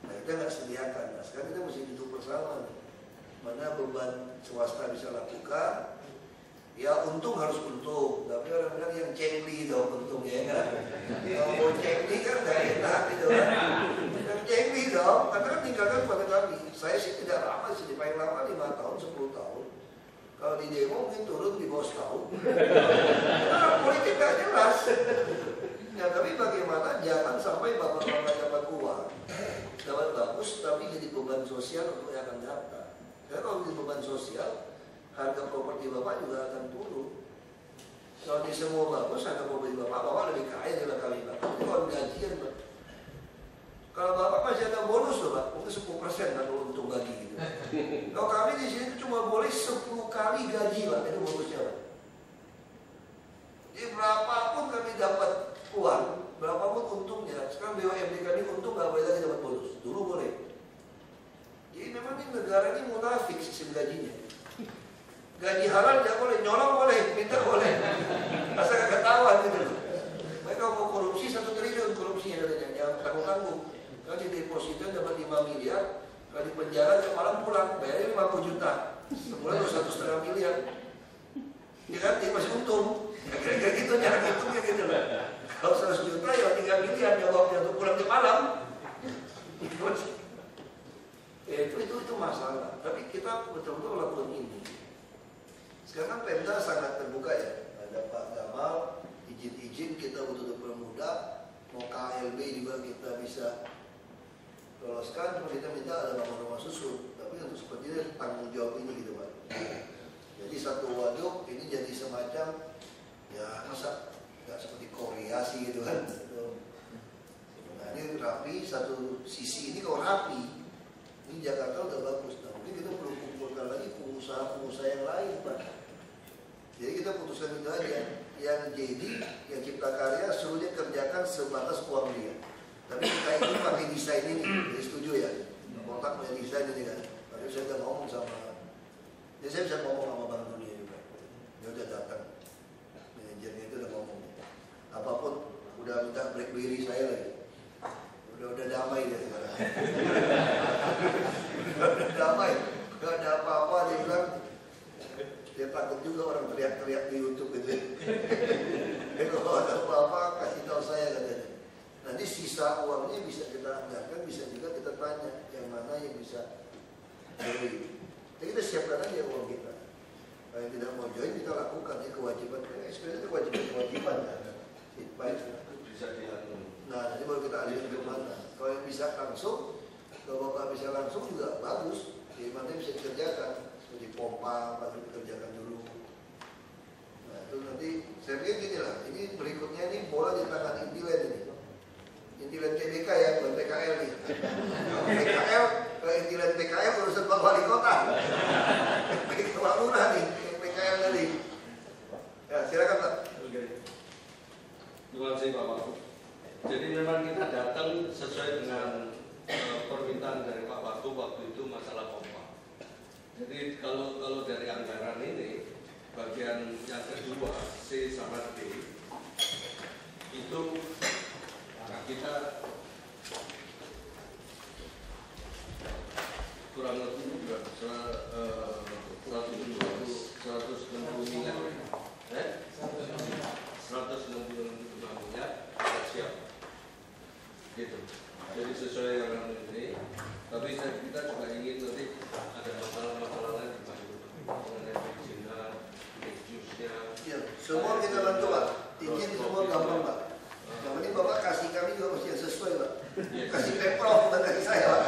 Nah kita nggak sediakan. Nah sekarang kita mesti duduk bersama nih. Mana beban swasta bisa lakukan. Ya untung harus untung. Tapi orang bilang yang cengli dong untungnya kan. Kalau mau cengli kan nggak enak gitu kan. Yang cengli dong. Karena kan tinggalkan pada saya sih tidak lama sih, paling lama 5 tahun, 10 tahun. Kalau di demo mungkin turun di bawah setahun. Nah, politik gak jelas. Ya, tapi bagaimana jangan sampai bapak-bapak dapat uang, dapat bagus, tapi jadi beban sosial untuk yang akan datang. Karena kalau jadi beban sosial, harga properti bapak juga akan turun. Kalau di semua bagus, harga properti bapak lebih kaya daripada kali bapak. Jadi kalau gajian, Pak. Kalau bapak masih ada bonus loh, Pak, mungkin 10% kan untuk bagi gitu. Kalau kami di sini cuma boleh 10 kali gaji, Pak, itu bonusnya, Pak. Jadi berapapun kami dapat uang, berapapun untungnya, sekarang BUMD kami untung nggak boleh lagi dapat bonus. Dulu boleh. Jadi memang ini negara ini munafik sistem gajinya. Gaji halal nggak boleh, nyolong boleh, minta boleh. Asal nggak ketahuan gitu loh. Mereka mau korupsi 1 triliun korupsinya katanya, jangan tanggung-tanggung. Kalau di deposito dapat 5 miliar, kalau di penjara ke malam pulang, bayarnya 50 juta. Sebulan 1,5 miliar. Ya kan, dia masih untung. Kayak gitu, cara hitungnya gitu loh. Kalau 100 juta ya 3 miliar, nyolongnya untuk pulang ke malam. Itu masalah. Tapi kita betul-betul lakukan ini. Sekarang Pemda sangat terbuka ya. Ada Pak Gamal, izin-izin kita betul-betul mudah. Mau KLB juga kita bisa loloskan. Cuma kita minta ada nomor-nomor susun. Tapi untuk seperti ini tanggung jawab ini gitu Pak. Jadi satu waduk ini jadi semacam ya masa nggak seperti Korea sih gitu kan. Nah ini rapi, satu sisi ini kalau rapi. Ini Jakarta udah bagus. Nah mungkin kita perlu kumpulkan lagi pengusaha-pengusaha yang lain Pak. Jadi kita putuskan itu aja. Yang jadi, yang cipta karya suruh dia kerjakan sebatas uang dia. Tapi kita ini pakai desain ini, jadi setuju ya. Kontak punya desain ini kan. Tapi saya udah ngomong sama, jadi saya bisa ngomong sama Bank Dunia juga. Dia udah datang, manajernya itu udah ngomong. Apapun, udah minta BlackBerry saya lagi. Udah damai dia sekarang. udah damai, gak ada apa-apa dia bilang. Dia takut juga orang teriak-teriak di YouTube gitu. Kalau ada apa-apa kasih tahu saya katanya. Nanti sisa uangnya bisa kita anggarkan, bisa juga kita tanya yang mana yang bisa beri. Jadi kita siapkan aja uang kita. Kalau yang tidak mau join kita lakukan ya kewajiban. Sebenarnya kewajiban kan. Baik. Bisa diatur. Nah nanti baru kita alihkan ke mana. Kalau yang bisa langsung, kalau bapak bisa langsung juga bagus. Jadi mana bisa dikerjakan. Di pompa, baru dikerjakan dulu. Nah itu nanti, saya pikir gini lah, ini berikutnya ini bola di tangan Intiland ini. Intiland PBK ya, bukan PKL nih. PKL, kalau Intiland PKL urusan Pak Wali Kota. Pak Lurah nih, PKL tadi. Ya silakan Pak. Oke. Terima kasih Pak Wagub. Jadi memang kita datang sesuai dengan permintaan dari Pak Wagub waktu itu masalah pompa. Jadi kalau dari anggaran ini bagian yang kedua C sama D itu kita kurang lebih juga 160 miliar, 165 miliar siap, gitu. Jadi sesuai dengan ini. Tapi kita juga ingin nanti ada masalah-masalah lain mengenai perizinan, excuse-nya. Ya, semua kita bantu Pak. Izin semua gampang Pak. Yang penting Bapak kasih kami juga mesti yang sesuai Pak. Kasih Pemprov bukan kasih saya Pak.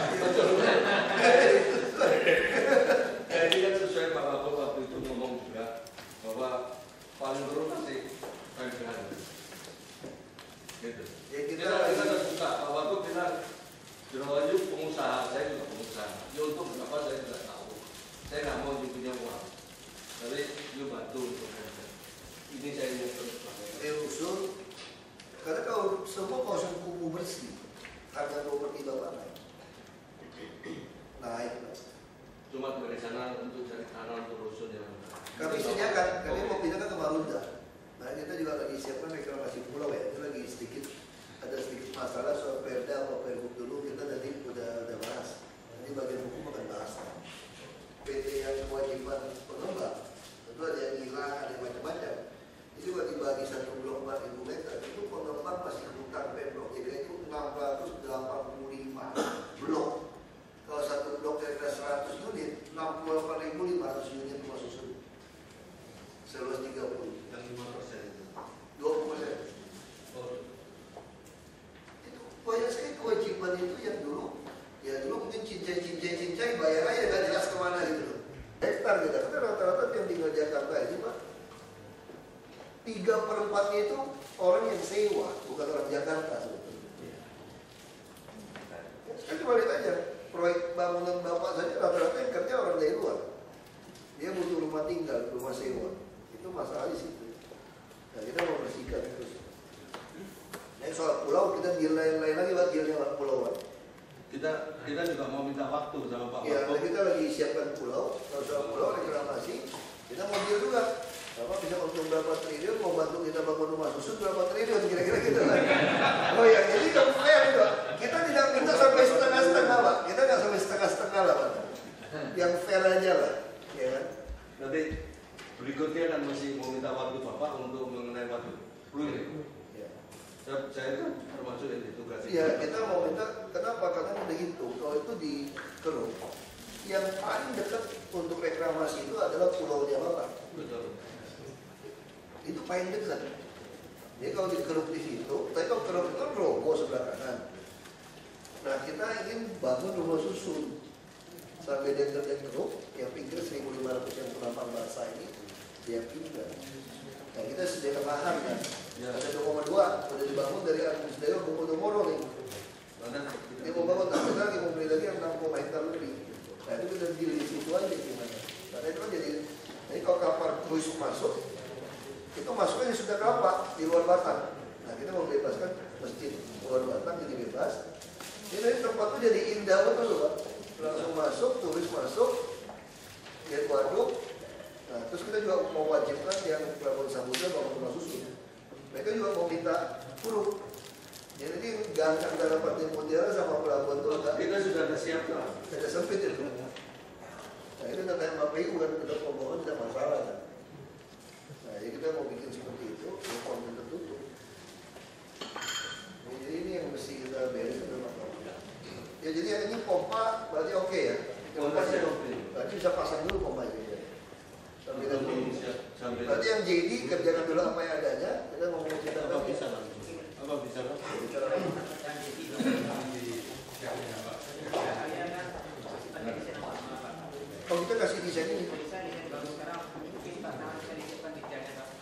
Jadi kan sesuai Pak Wagub waktu itu ngomong juga bahwa paling buruk pasti Pemprov. Gitu. Ya Kita terbuka. Pak Wagub bilang Jerawanyu pengusaha, saya juga pengusaha. Ya untuk berapa saya tidak tahu. Saya nggak mau punya uang. Tapi you bantu untuk saya. Ini saya ingin terus pakai. usul, karena kalau semua kawasan kumuh bersih, harga properti Bapak naik. Naik. Cuma dari sana untuk cari tanah untuk rusun yang Kami sediakan, kami mau pindahkan ke Marunda. Nah kita juga lagi siapkan reklamasi pulau ya. Itu lagi ada sedikit masalah soal perda atau pergub dulu kita tadi udah bahas. Nanti bagian hukum akan bahas. PT yang kewajiban pengembang tentu ada yang hilang, ada yang macam-macam. Itu juga dibagi 1 blok 4.000 meter. Itu pengembang masih hutang Pemprov. Jadi itu 685 blok. Kalau 1 blok kira-kira bangunan itu yang dulu, ya dulu mungkin cincai bayar aja nggak jelas kemana gitu loh. Hektar gitu, karena rata-rata yang tinggal di Jakarta ini Pak, 3/4-nya itu orang yang sewa, bukan orang Jakarta sebetulnya. Ya, sekarang coba lihat aja, proyek bangunan Bapak saja rata-rata yang kerja orang dari luar. Dia butuh rumah tinggal, rumah sewa. Itu masalah di situ. Nah, kita mau bersihkan terus. Nah, soal pulau kita deal lain lagi buat dealnya pulau. Kita juga mau minta waktu sama Pak Ya, Wagub. kita lagi siapkan pulau. Kalau soal pulau reklamasi, kita mau deal juga. Bapak bisa untung berapa triliun, mau bantu kita bangun rumah susun berapa triliun, kira-kira gitu lah. Oh ya, jadi nggak fair juga. Kita tidak minta sampai setengah-setengah Pak. Kita nggak sampai setengah-setengah lah Pak. Yang fair aja lah, ya kan? Nanti berikutnya kan masih mau minta waktu Bapak untuk mengenai waktu ini. Ya. Saya itu termasuk yang ditugasi. Ya, kita mau minta, kenapa? Karena udah gitu, kalau itu di Keruk, yang paling dekat untuk reklamasi itu adalah pulaunya Bapak. Betul. Itu paling dekat. Jadi kalau di Keruk di situ, tapi kalau Keruk itu kan Rogo sebelah kanan. Nah, kita ingin bangun rumah susun sampai dari Keruk, yang pinggir 1.500 yang penampang basah ini, dia pindah. Nah, kita sediakan lahan kan. Ya. Ada 2,2 udah dibangun dari Agus Dayo ke Podomoro nih. Dia mau bangun, tapi kita lagi mau beli lagi yang 60 hektar lebih. Nah, itu kita di situ aja gimana. Karena itu kan jadi kalau kapal kruis masuk, itu masuknya sudah berapa di luar Batang. Nah, kita mau bebaskan masjid luar Batang jadi bebas. Ini tempat itu jadi indah betul loh Pak. Langsung masuk, turis masuk, lihat waduk. Nah, terus kita juga mau wajibkan yang Pelabuhan Samudra bangun rumah susun. Mereka juga mau minta huruf. Jadi gang antara Pantai Mutiara sama pelabuhan itu agak Kita sudah ada siap lah. ada sempit itu. Nah, itu katanya MAPU kan kita ngomongin tidak masalah kan. Nah, jadi kita mau bikin seperti itu, reform tertutup. Nah, jadi ini yang mesti kita beres sama Pak. Ya, jadi yang ini pompa berarti oke ya. Pompa sih oke. Berarti bisa pasang dulu pompa ya. Sampai kan dulu. Sampai Berarti yang JD kerjakan dulu apa yang adanya. Kita mau cerita apa bisa Pak? Apa bisa Pak? Bicara apa? Oh, kita kasih desain ini.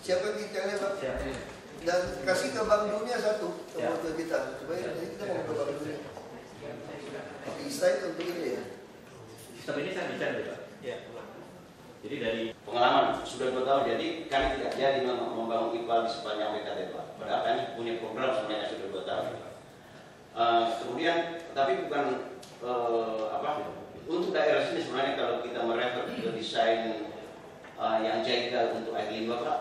Siapkan detailnya Pak. Dan kasih ke Bank Dunia satu ke kita supaya nanti kita mau ke Bank Dunia. Desain untuk ini ya. Sistem ini saya desain Pak. Ya. Jadi dari pengalaman sudah 2 tahun, jadi kami tidak jadi membangun IPAL di sepanjang BKT Pak. Padahal kami punya program sebenarnya sudah 2 tahun. Kemudian, tapi bukan untuk daerah sini sebenarnya kalau kita merefer ke desain yang JICA untuk air limbah Pak,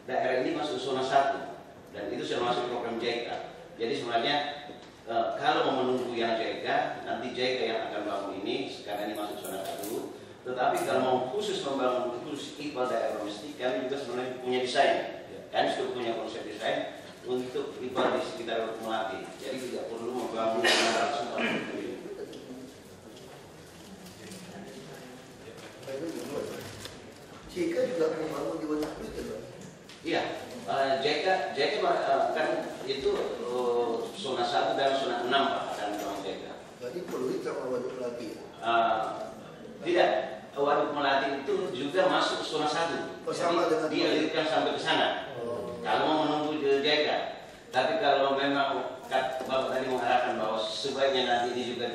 daerah ini masuk zona 1 dan itu sudah masuk program JICA. Jadi sebenarnya kalau mau menunggu yang JICA, nanti JICA yang akan bangun ini, sekarang ini masuk zona 1. Tetapi kalau mau khusus membangun khusus IPAL daerah domestik, kami juga sebenarnya punya desain. Kami sudah punya konsep desain untuk IPAL di sekitar Melati. Jadi tidak perlu membangun langsung ini. Jika juga membangun di Waduk itu Pak. Iya, JK kan itu zona 1 dan zona 6 Pak akan bangun JK. Berarti Peluit sama Waduk Melati. Tidak, Waduk Melati itu juga masuk zona 1. Oh, sama dengan dialirkan sampai ke sana. Kalau mau menunggu di JK. Tapi kalau memang Bapak tadi mengarahkan bahwa sebaiknya nanti ini juga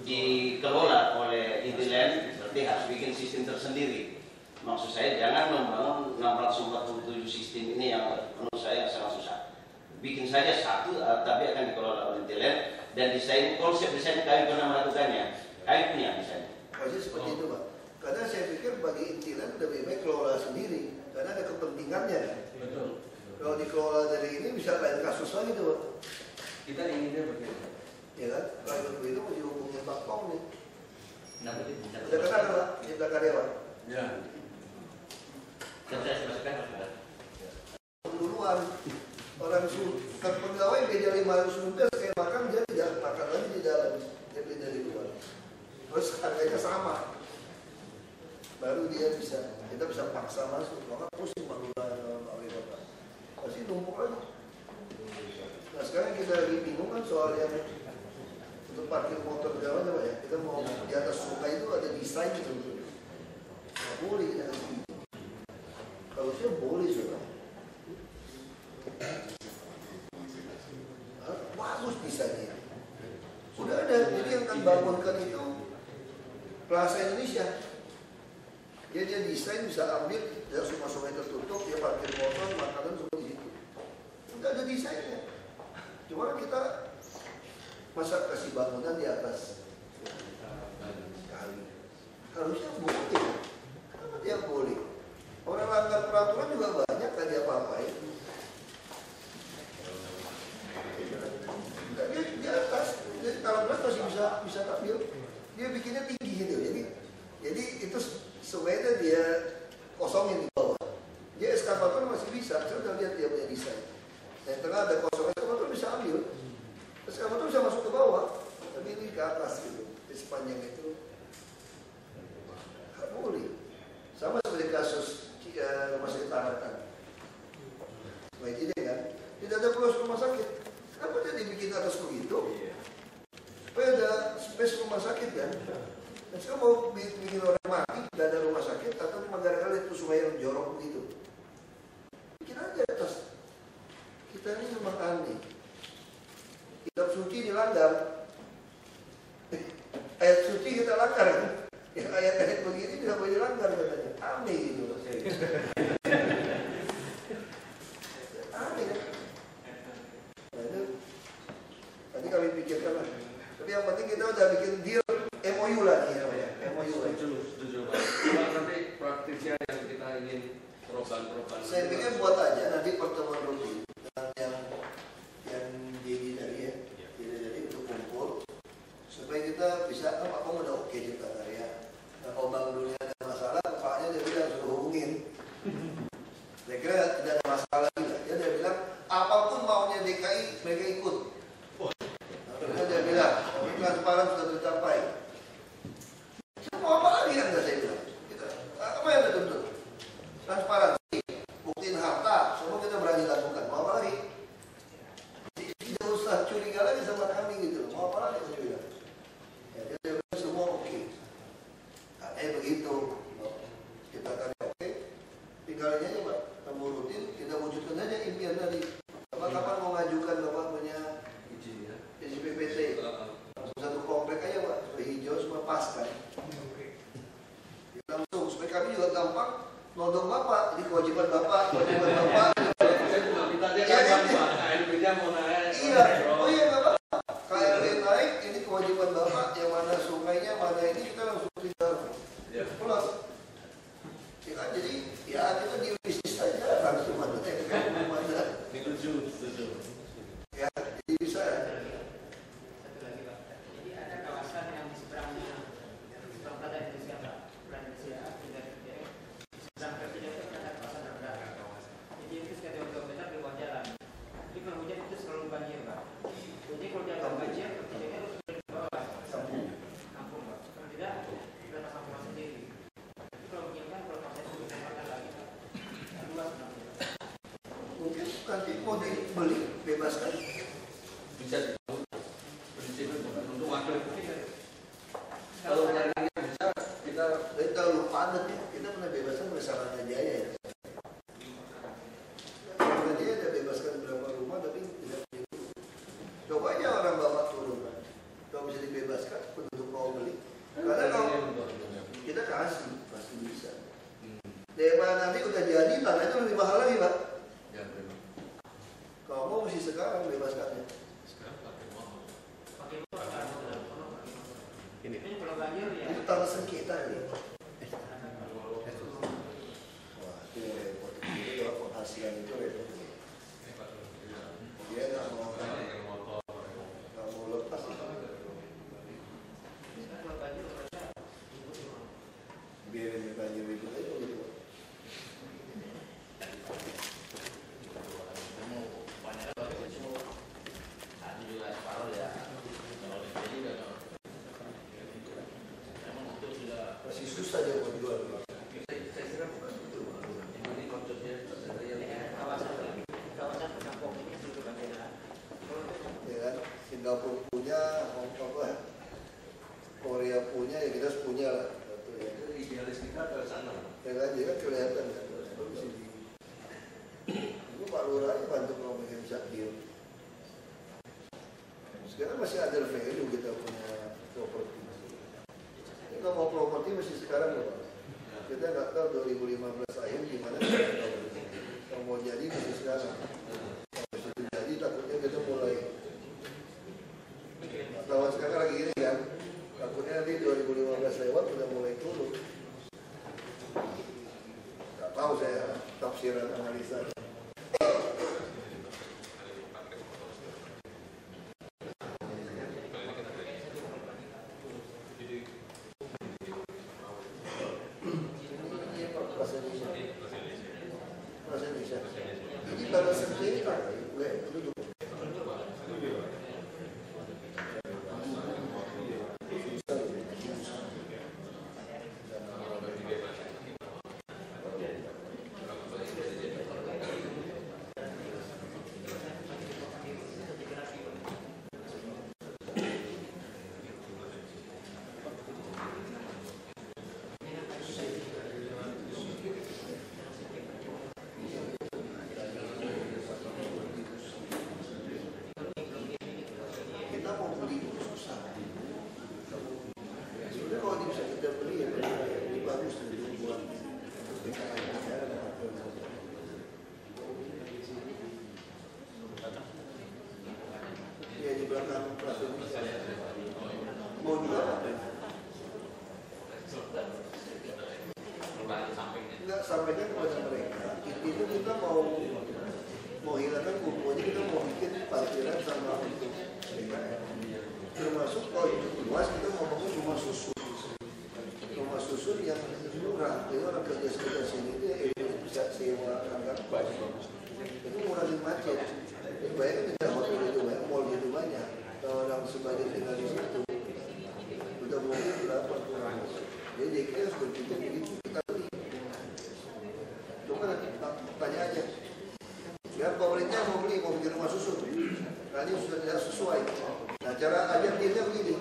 dikelola oleh Intiland, berarti harus bikin sistem tersendiri. Maksud saya jangan membangun 647 sistem ini yang menurut saya sangat susah. Bikin saja satu, tapi akan dikelola oleh Intiland dan desain konsep desain kami pernah melakukannya. Kami punya desain. Pasti seperti itu Pak. Karena saya pikir bagi Intiland lebih baik kelola sendiri, karena ada kepentingannya kan. Betul. Kalau dikelola dari ini bisa lain kasus lagi tuh Pak. Kita inginnya begitu. Ya kan? Kalau begitu mesti hubungin Pak Pong nih. Udah Udah kenal Pak, Cipta Karyawan. Ya. Saya masukkan sudah. Duluan orang pegawai beda 500 rupiah saya makan, dia tidak makan lagi di dalam, dia beli dari luar. Terus harganya sama, baru dia bisa, kita bisa paksa masuk. Maka pusing pasti numpuk lagi. Nah sekarang kita lagi bingung kan soal yang untuk parkir motor segala macam ya. Kita mau di atas sungai itu ada desain gitu. Nggak boleh kita kasih gitu. Kalau sih boleh juga. Bagus desainnya. Sudah ada. Jadi yang akan bangunkan itu Plaza Indonesia. Dia desain bisa ambil ya, semua sungai tertutup, dia parkir motor, makanan semua di situ. Enggak ada desainnya. Cuma kita masa kasih bangunan di atas kali. Harusnya boleh. Kenapa dia boleh? Orang langgar peraturan juga banyak, kan dia apa-apain. Dia di atas, jadi kalau berat masih bisa tampil. Dia bikinnya tinggi gitu, jadi itu sebenarnya dia kosongin di bawah. Dia eskavator masih bisa, saya udah lihat dia punya desain. Yang tengah ada kosong, eskavator bisa ambil. Eskavator bisa masuk ke bawah, tapi ini ke atas gitu, di sepanjang itu. Nggak boleh. Sama seperti kasus rumah sakit Taratan. Jadi kan, tidak ada pulau rumah sakit. Kenapa dia dibikin atas begitu? Supaya ada space rumah sakit kan. Dan sekarang mau bikin orang mati, tidak ada rumah sakit, atau gara-gara itu sungai yang jorok begitu. Bikin aja atas. Kita ini memang aneh. Kitab suci dilanggar. Ayat suci kita langgar kan. Yang ayat-ayat begini tidak boleh dilanggar katanya. Aneh gitu. Aneh kan. Nah, itu nanti kami pikirkan lah. Tapi yang penting kita udah bikin deal MOU lah nih ya. MOU. Setuju Pak. Pak, nanti praktisnya yang kita ingin perubahan-perubahan. Saya pikir buat aja nanti pertemuan rutin yang jadi tadi ya. Jadi untuk kumpul supaya kita bisa Pak Pong udah oke Cipta Karya. Nah, kalau Bank Dunia ada masalah, Paknya dia bilang sudah hubungin. Saya kira tidak ada masalah lagi lah. Dia bilang apapun maunya DKI mereka ikut. Nah, dia bilang transparan sudah tercapai. Mau apa lagi Anda saya bilang? Apa yang Anda tuntut? Transparansi, buktiin harta, semua kita berani lakukan. Mau apa lagi? Tidak usah curiga lagi sama kami gitu. Mau apa lagi saya bilang? Ya, dia bilang semua oke. Begitu. Kita akan oke. Tinggal ini aja Pak. Kamu rutin, kita wujudkan aja impian tadi. Kapan mau ngajukan Bapak punya izin PPT? Satu komplek aja Pak. Supaya hijau semua pas kan. Langsung supaya kami juga gampang nodong Bapak, ini kewajiban Bapak, kewajiban Bapak. Saya cuma minta dia kapan Pak, KLB-nya mau naik. Iya, oh iya nggak apa-apa. KLB naik, ini kewajiban Bapak, yang mana sungainya, mana ini kita langsung tinggal pulang. Ya kan, jadi ya kita di bisnis saja langsung mana mana. Setuju. Ya, jadi bisa. Satu lagi Pak, jadi ada kawasan yang di seberangnya Plaza Indonesia Pak, Plaza Indonesia, seberang Presiden itu ada kawasan rendah. Jadi itu sekitar 2 meter di bawah jalan. Jadi kalau hujan itu selalu banjir Pak. Jadi kalau jalan banjir, Presidennya harus di bawah kampung Pak. Kalau tidak, kita pasang rumah sendiri. Jadi kalau menginginkan kalau kawasan itu ditempatkan lagi Pak, luas nanti. Mungkin nanti mau dibeli, bebaskan. Bisa dibangun. Prinsip untuk wakil. Kalau planningnya bisa, kita terlalu padat ya. Kita pernah bebaskan bersama Jaya ya. Jaya ada bebaskan beberapa rumah tapi tidak begitu. Coba aja orang Bapak turun. Kalau bisa dibebaskan, penduduk mau beli. Karena kalau kita kasih, pasti bisa. Daripada nanti udah jadi, tanah itu lebih mahal lagi Pak. Ya, benar. Kalau mau mesti sekarang bebaskannya. Pakai motor, ini kalau banjir ya. Itu tanah sengketa ini. Wah, itu repot. Itu kalau penghasilan itu repot. Dia nggak mau lepas. Kalau banjir mereka Biarin banjir itu aja gitu. Masih susah dia buat jual. Saya kira bukan itu. Ini konsepnya kawasan penampungan ini sudah banjir. Ya kan, Singapura punya, Hong Kong punya ya kita harus punya lah. Idealis kita ke sana. Ya kan, jadi kan kelihatan kan. Itu Pak Lurah bantu kalau bikin sakit. Sekarang masih ada value kita punya properti. Ini kalau mau properti masih sekarang loh Pak. Kita nggak tahu 2015 akhir gimana. Kalau mau jadi masih sekarang. Kalau jadi takutnya kita mulai. Lawan sekarang lagi gini kan. Takutnya nanti 2015 lewat udah mulai turun. Nggak tahu saya tafsiran analisa. Ini baru sengketa, nggak duduk. Enggak, sampaikan kepada mereka. Itu kita mau hilangkan kumpulnya, kita mau bikin parkiran sama untuk termasuk kalau itu luas kita mau bangun rumah susun yang murah. Jadi orang kerja sekitar sini itu bisa sewa angkat itu ngurangin macet. Bayangkan tidak hotel itu banyak, mall itu banyak. Kalau orang sebagian tinggal di situ udah mobil berapa kurang. Jadi kita harus berpikir begitu, kita beli. Cuma nanti tanya aja. Biar pemerintah mau beli, mau bikin rumah susun. Nah ini sudah tidak sesuai. Nah cara ajak dealnya begini.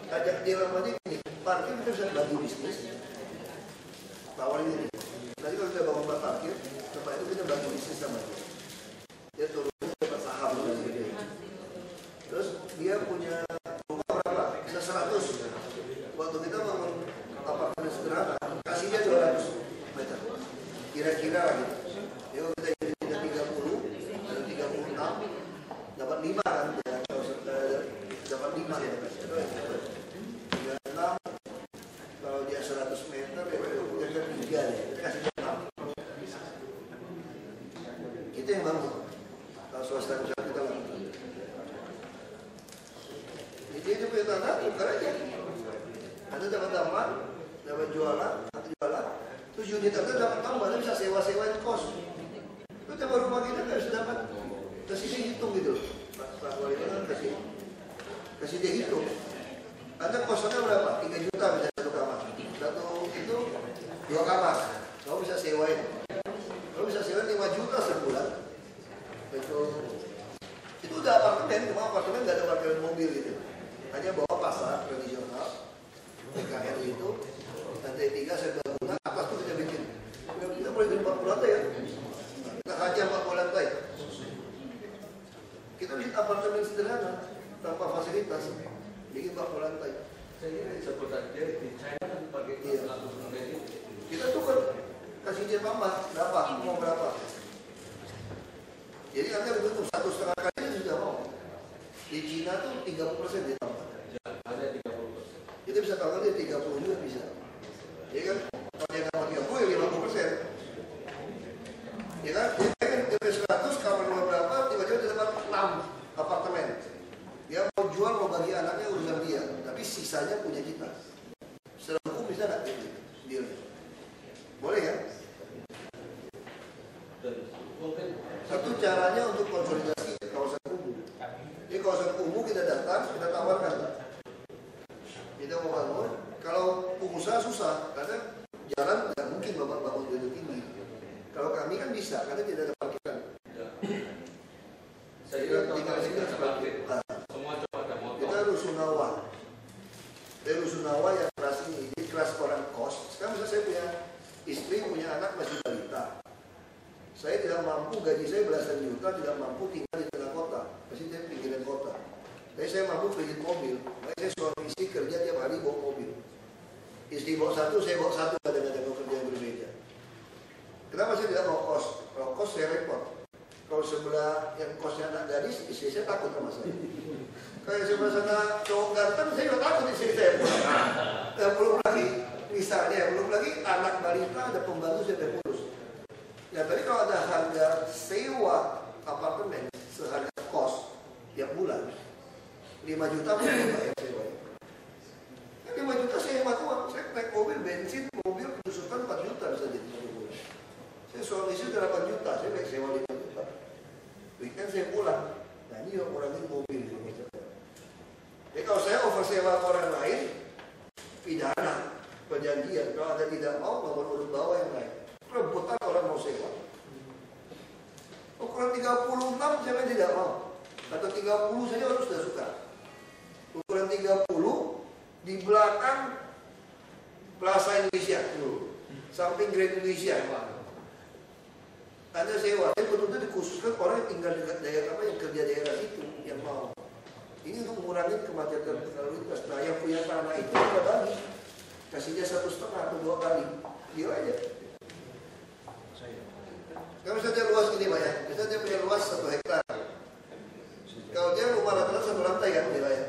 Ajak deal sama dia begini. Parkir kita bisa bagi bisnis. Tawarin ini. Nanti kalau kita bangun parkir, setelah itu kita bagi bisnis sama dia. Dia turunnya dapat saham. Terus dia punya rumah berapa? Bisa 100. Waktu kita bangun apartemen sederhana, kasih dia 200 meter. Kira-kira gitu. Ya kalau kita jadi 30 dan 36 dapat 5 kan? Ya, dapat 5 ya. 36 kalau dia 100 meter ya kita kan 3 ya. Kita kasih dia 6. Kita yang bangun. Kalau swasta misalnya kita bangun. Jadi itu punya tanah, tukar aja. Anda dapat taman, dapat jualan, terus unit Anda dapat tambah, Anda bisa sewa-sewain kos. Itu coba rumah kita nggak bisa dapat. Kasih dia hitung gitu. Pak Wali kan kasih dia hitung. Anda kosnya berapa? 3 juta bisa satu kamar. Satu itu 2 kamar. Kamu bisa sewain. Kamu bisa sewain 5 juta sebulan. Itu udah apartemen, cuma apartemen nggak ada parkiran mobil gitu. Hanya bawa pasar tradisional, PKL itu, lantai 3 saya bangunan, atas itu kita bikin. Kita boleh jadi 40 lantai ya. Kita haji 40 lantai. Kita bikin apartemen sederhana, tanpa fasilitas, bikin 40 lantai. Saya kira seperti dia di China kan pakai itu. Kita tukar, kasih dia tambah, berapa, mau berapa. Jadi nanti begitu 1,5 kali itu sudah mau. Di Cina tuh 30% dia tambah. Ada 30%. Kita bisa tambah dia 30 juga bisa. Jadi kan kalau dia tambah 30 ya 50%. Ya kan? Dia kan dari 100 kamar rumah berapa, tiba-tiba dia dapat 6 apartemen. Dia mau jual, mau bagi anaknya urusan dia. Tapi sisanya punya kita. Secara hukum bisa nggak? Deal. Boleh ya? Satu caranya untuk konsolidasi kawasan kumuh. Di kawasan kumuh kita datang, kita tawarkan. Kita mau bangun, kalau pengusaha susah, karena jalan tidak mungkin bapak bangun gedung tinggi. Kalau kami kan bisa, karena tidak ada parkiran. Saya kira tinggal sini seperti semua coba ada motor. kita rusunawa. rusunawa yang keras ini, jadi keras orang kos. Sekarang misalnya saya punya istri, punya anak masih balita. Saya tidak mampu, gaji saya belasan juta, tidak mampu tinggal di tengah kota. Pasti saya pinggiran kota. Tapi saya mampu beli mobil. Makanya saya suami istri kerja tiap hari bawa mobil. Istri bawa satu, saya bawa satu, kadang-kadang kerja yang berbeda. Kenapa saya tidak mau kos? Kalau kos saya repot. Kalau sebelah yang kosnya anak gadis, istri saya takut sama saya. Kalau sebelah sana cowok ganteng, saya juga takut istri saya. Dan belum lagi, misalnya, belum lagi anak balita, ada pembantu saya terpurus. Ya tadi kalau ada harga sewa apartemen seharga kos tiap bulan 5 juta pun bayar sewa. 5 juta saya hemat uang. Saya naik mobil bensin, mobil kedusukan 4 juta bisa jadi satu bulan. Saya suami istri 8 juta, saya naik sewa 5 juta. Weekend saya pulang. Nah ini yang kurangin mobil. Jadi kalau saya oversewa ke orang lain, pidana, perjanjian. Kalau ada tidak mau, nomor urut bawah yang lain. Rebutan orang mau sewa. Ukuran 36 saya tidak mau. Atau 30 saja orang sudah suka. Ukuran 30 di belakang Plaza Indonesia dulu, samping Grand Indonesia. Ada sewa. Tapi betul-betul dikhususkan orang yang tinggal dekat daerah apa yang kerja daerah itu yang mau. Ini untuk mengurangi kemacetan lalu lintas. Nah yang punya tanah itu kita bagi, kasihnya 1,5 atau 2 kali. Dia aja. Kalau misalnya luas ini Pak ya, misalnya dia punya luas 1 hektar. Kalau dia rumah rata-rata 1 lantai kan, dia ya,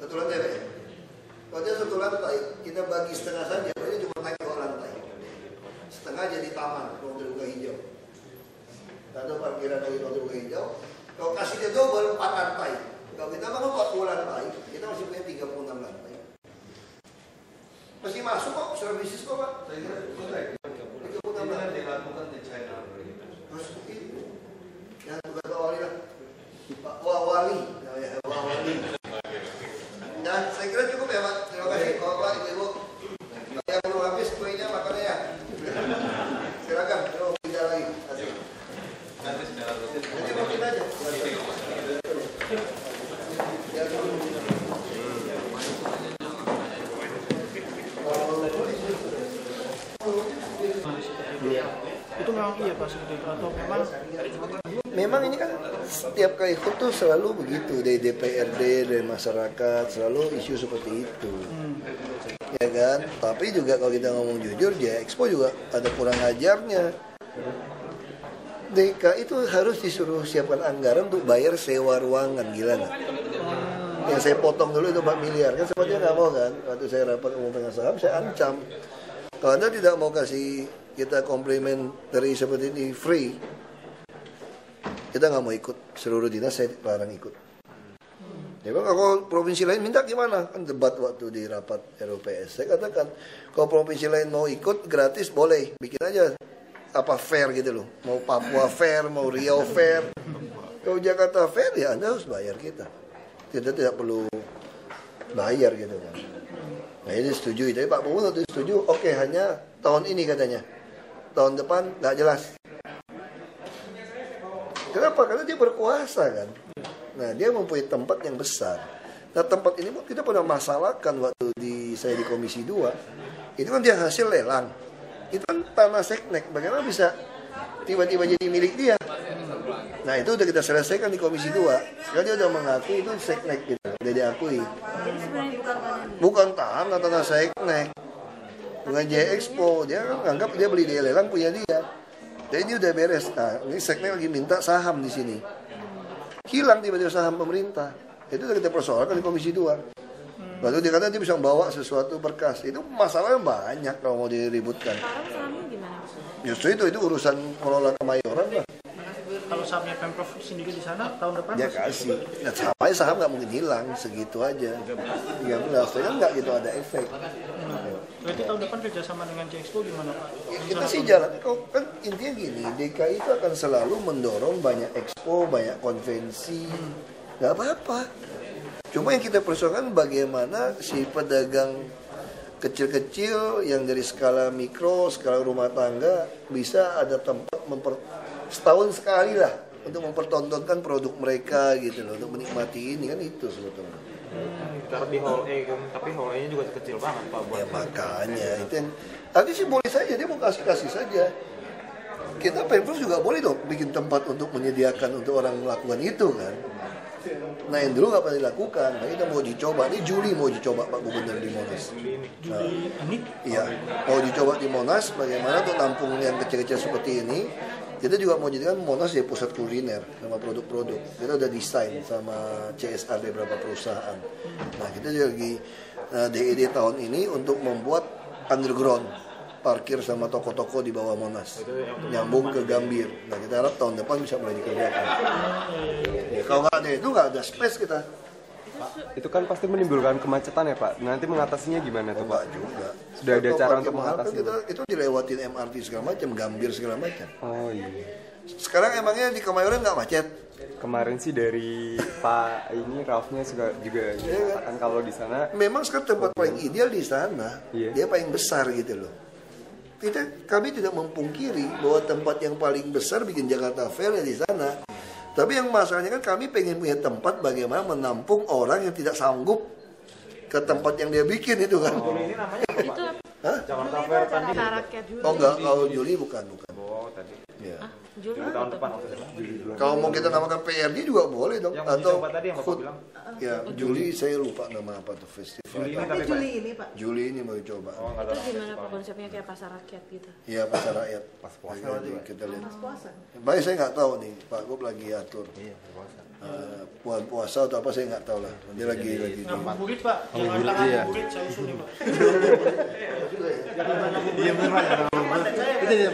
1 lantai Pak ya. Kalau dia 1 lantai, kita bagi setengah saja, ini cuma naik 2 lantai. Setengah jadi taman, ruang terbuka hijau. Atau parkiran dari ruang terbuka hijau. Kalau kasih dia double 4 lantai. Kalau kita bangun 40 lantai, kita masih punya 36 lantai. Masih masuk kok, services kok Pak. Saya kira itu baik. Ini kan dilakukan di China. Terus itu, ya bukan Pak Wali lah, Pak Wali, ya Pak Wali. Dan saya kira cukup ya Pak. Terima kasih Bapak, Ibu. Yang belum habis kuenya makannya ya. Silakan, kalau tidak lagi. Nanti secara rutin. Nanti mungkin aja. Ya dulu. Itu memang iya Pak seperti itu atau Memang ini kan setiap kali ikut tuh selalu begitu dari DPRD, dari masyarakat selalu isu seperti itu, ya kan? Tapi juga kalau kita ngomong jujur, dia Expo juga ada kurang ajarnya. DK itu harus disuruh siapkan anggaran untuk bayar sewa ruangan, gila nggak? Yang saya potong dulu itu 4 miliar kan, sepertinya nggak mau kan? Waktu saya rapat umum dengan saham, saya ancam. Kalau Anda tidak mau kasih kita komplimentari seperti ini free, kita nggak mau ikut. Seluruh dinas saya larang ikut. Ya kalau provinsi lain minta gimana? Kan debat waktu di rapat RUPS. Saya katakan kalau provinsi lain mau ikut gratis boleh, bikin aja apa fair gitu loh. Mau Papua fair, mau Riau fair. Kalau Jakarta fair ya Anda harus bayar kita. Kita tidak perlu bayar gitu kan. Nah ini setuju, tapi Pak Bumbu waktu setuju, oke hanya tahun ini katanya. Tahun depan nggak jelas. Kenapa? Karena dia berkuasa kan. Nah dia mempunyai tempat yang besar. Nah tempat ini kita pernah masalahkan waktu saya di Komisi 2. Itu kan dia hasil lelang. Itu kan tanah seknek. Bagaimana bisa tiba-tiba jadi milik dia? Nah itu udah kita selesaikan di Komisi 2. Sekarang dia udah mengaku itu seknek gitu. Udah diakui. Bukan tanah seknek. Bukan J Expo. Dia kan anggap dia beli di lelang punya dia. Jadi ini udah beres. Nah, ini seknek lagi minta saham di sini. Hilang tiba-tiba saham pemerintah. Itu udah kita persoalkan di Komisi 2. Lalu dia kata dia bisa membawa sesuatu berkas. Itu masalahnya banyak kalau mau diributkan. Justru itu urusan pengelola Kemayoran lah. kalau sahamnya Pemprov sendiri di sana tahun depan Ya kasih. Nah, sampai saham nggak mungkin hilang segitu aja. 13 kan nggak gitu ada efek. Berarti tahun depan kerjasama dengan J-Expo gimana Pak? Kita sih jalan, kan intinya gini, DKI itu akan selalu mendorong banyak expo, banyak konvensi, nggak apa-apa. Cuma yang kita persoalkan bagaimana si pedagang kecil-kecil yang dari skala mikro, skala rumah tangga bisa ada tempat setahun sekali lah untuk mempertontonkan produk mereka gitu loh, untuk menikmati ini kan itu sebetulnya. Taruh di hall E kan, tapi hall E nya juga kecil banget Pak buat. Ya makanya itu yang nanti sih boleh saja, dia mau kasih saja. Kita Pemprov juga boleh dong bikin tempat untuk menyediakan untuk orang melakukan itu kan. Nah yang dulu nggak pernah dilakukan, nah kita mau dicoba, ini Juli mau dicoba Pak Gubernur di Monas. Nah, iya, mau dicoba di Monas, bagaimana untuk nampung yang kecil-kecil seperti ini. Kita juga mau jadikan Monas jadi pusat kuliner sama produk-produk. Kita udah desain sama CSR beberapa perusahaan. Nah kita juga lagi DED tahun ini untuk membuat underground parkir sama toko-toko di bawah Monas, nyambung ke Gambir. Nah kita harap tahun depan bisa mulai dikerjakan. Ya, kalau nggak ada itu nggak ada space kita. Itu kan pasti menimbulkan kemacetan ya Pak. Nanti mengatasinya gimana tuh Pak? Juga. Sudah ada cara untuk mengatasi. Itu dilewatin MRT segala macam, Gambir segala macam. Oh iya. Sekarang emangnya di Kemayoran nggak macet? Kemarin sih dari Pak ini Ralfnya juga mengatakan kalau di sana. Memang sekarang tempat paling ideal di sana. Iya. Dia paling besar gitu loh. Kami tidak memungkiri bahwa tempat yang paling besar bikin Jakarta Fair ya di sana. Tapi yang masalahnya kan kami pengen punya tempat bagaimana menampung orang yang tidak sanggup ke tempat yang dia bikin itu kan. Ini namanya apa Pak? Hah? Jakarta Fair tadi. Oh enggak, kalau Juli bukan. Oh tadi. Ya. Juli tahun depan. Kalau mau kita namakan PRD juga boleh dong. Yang Atau dicoba tadi yang Bapak bilang. ya Juli saya lupa nama apa tuh festival. Juli ini tapi Juli ini Pak. Juli ini mau dicoba. Oh, nggak Itu tahu. gimana Pak konsepnya kayak pasar rakyat gitu? Iya pasar rakyat. Pas puasa Jadi lagi, Pak. kita lihat. Pas puasa. Baik saya nggak tahu nih Pak Gub lagi atur. Iya, puasa. Puan puasa atau apa saya nggak tahu lah. Dia lagi Ngabuburit Pak, jangan tangan ngabuburit saya usul nih Pak. juga ya. Iya benar Pak, jangan ngabuburit. Itu dia